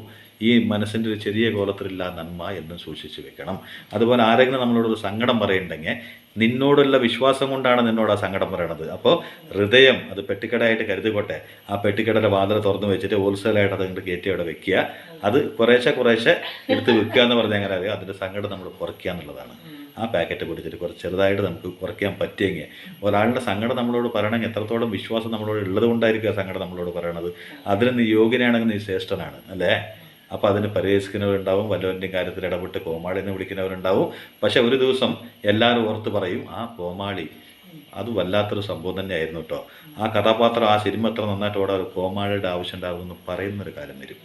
ഈ മനസ്സിൻ്റെ ഒരു ചെറിയ കോലത്തിലില്ല നന്മ എന്നും സൂക്ഷിച്ച് വെക്കണം. അതുപോലെ ആരെങ്കിലും നമ്മളോടൊരു സങ്കടം പറയുന്നുണ്ടെങ്കിൽ നിന്നോടുള്ള വിശ്വാസം കൊണ്ടാണ് നിന്നോട് ആ സങ്കടം പറയണത്. അപ്പോൾ ഹൃദയം അത് പെട്ടിക്കടയായിട്ട് കരുതിക്കോട്ടെ. ആ പെട്ടിക്കടയുടെ വാതിൽ തുറന്ന് വെച്ചിട്ട് ഹോൾസെയിലായിട്ട് അത് അങ്ങോട്ട് കയറ്റി അവിടെ വെക്കുക. അത് കുറേശ്ശെ എടുത്ത് വെക്കുക എന്ന് പറഞ്ഞാൽ അങ്ങനെ അറിയാം. അതിൻ്റെ സങ്കടം നമ്മൾ കുറയ്ക്കുക എന്നുള്ളതാണ്. ആ പാക്കറ്റ് പിടിച്ചിട്ട് കുറച്ച് ചെറുതായിട്ട് നമുക്ക് കുറയ്ക്കാൻ പറ്റിയെങ്കിൽ, ഒരാളുടെ സങ്കടം നമ്മളോട് പറയണമെങ്കിൽ എത്രത്തോളം വിശ്വാസം നമ്മളോട് ഉള്ളത് കൊണ്ടായിരിക്കും ആ സങ്കടം നമ്മളോട് പറയണത്. അതിന് നീ യോഗ്യനാണെങ്കിൽ നീ ശ്രേഷ്ഠനാണ് അല്ലേ? അപ്പോൾ അതിന് പരിഹസിക്കുന്നവരുണ്ടാവും, വല്ലവൻ്റെയും കാര്യത്തിൽ ഇടപെട്ട് കോമാളിനെ വിളിക്കുന്നവരുണ്ടാവും. പക്ഷെ ഒരു ദിവസം എല്ലാവരും ഓർത്ത് പറയും, ആ കോമാളി അത് വല്ലാത്തൊരു സംഭവം തന്നെയായിരുന്നു കേട്ടോ. ആ കഥാപാത്രം ആ സിനിമ എത്ര നന്നായിട്ട് ഓടാൻ ഒരു കോമാളിയുടെ ആവശ്യം ഉണ്ടാകുമെന്ന് പറയുന്നൊരു കാലം വരും.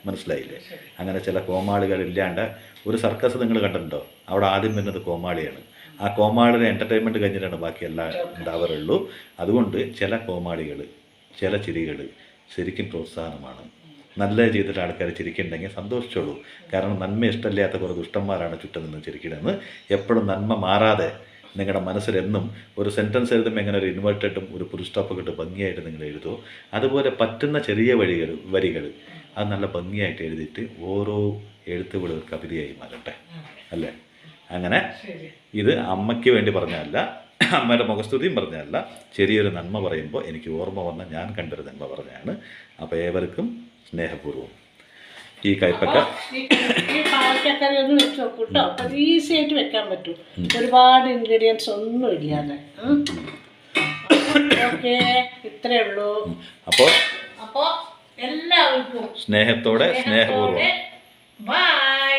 മനസ്സിലായില്ലേ? അങ്ങനെ ചില കോമാളികൾ ഇല്ലാണ്ട് ഒരു സർക്കസ് നിങ്ങൾ കണ്ടിട്ടുണ്ടോ? അവിടെ ആദ്യം വരുന്നത് കോമാളിയാണ്. ആ കോമാളിയുടെ എൻ്റർടൈൻമെൻറ്റ് കഴിഞ്ഞിട്ടാണ് ബാക്കി എല്ലാം ഉണ്ടാവാറുള്ളൂ. അതുകൊണ്ട് ചില കോമാളികൾ, ചില ചിരികൾ ശരിക്കും പ്രോത്സാഹനമാണ്. നല്ല ചെയ്തിട്ട് ആൾക്കാർ ചിരിക്കുന്നുണ്ടെങ്കിൽ സന്തോഷിച്ചോളൂ. കാരണം നന്മ ഇഷ്ടമില്ലാത്ത കുറേ ദുഷ്ടന്മാരാണ് ചുറ്റും നിന്ന് ചിരിക്കണമെന്ന്. എപ്പോഴും നന്മ മാറാതെ നിങ്ങളുടെ മനസ്സിലെന്നും ഒരു സെൻറ്റൻസ് എഴുതുമ്പോൾ എങ്ങനെ ഒരു ഇൻവേർട്ടഡും ഒരു ഫുൾ സ്റ്റോപ്പൊക്കെ ഇട്ട് ഭംഗിയായിട്ട് നിങ്ങൾ എഴുതുമോ, അതുപോലെ പറ്റുന്ന ചെറിയ വരികൾ അത് നല്ല ഭംഗിയായിട്ട് എഴുതിയിട്ട് ഓരോ എഴുത്തുകളും ഒരു കവിതയായി മാറട്ടെ അല്ലേ? അങ്ങനെ ഇത് അമ്മയ്ക്ക് വേണ്ടി പറഞ്ഞതല്ല, അമ്മയുടെ മുഖസ്തുതിയും പറഞ്ഞതല്ല, ചെറിയൊരു നന്മ പറയുമ്പോൾ എനിക്ക് ഓർമ്മ വന്ന ഞാൻ കണ്ടൊരു നന്മ പറഞ്ഞതാണ്. അപ്പോൾ ഏവർക്കും സ്നേഹപൂർവ്വം ഈ കൈപ്പക്ക ഈ പാലക്കറി ഒന്ന് വെച്ച് നോക്കൂ കേട്ടോ. അത് ഈസി ആയിട്ട് വെക്കാൻ പറ്റും, ഒരുപാട് ഇൻഗ്രീഡിയൻസ് ഒന്നും ഇല്ലാതെ. ഓക്കെ, ഇത്രയേ ഉള്ളൂ. അപ്പോൾ എല്ലാവർക്കും സ്നേഹത്തോടെ സ്നേഹപൂർവ്വം ബൈ.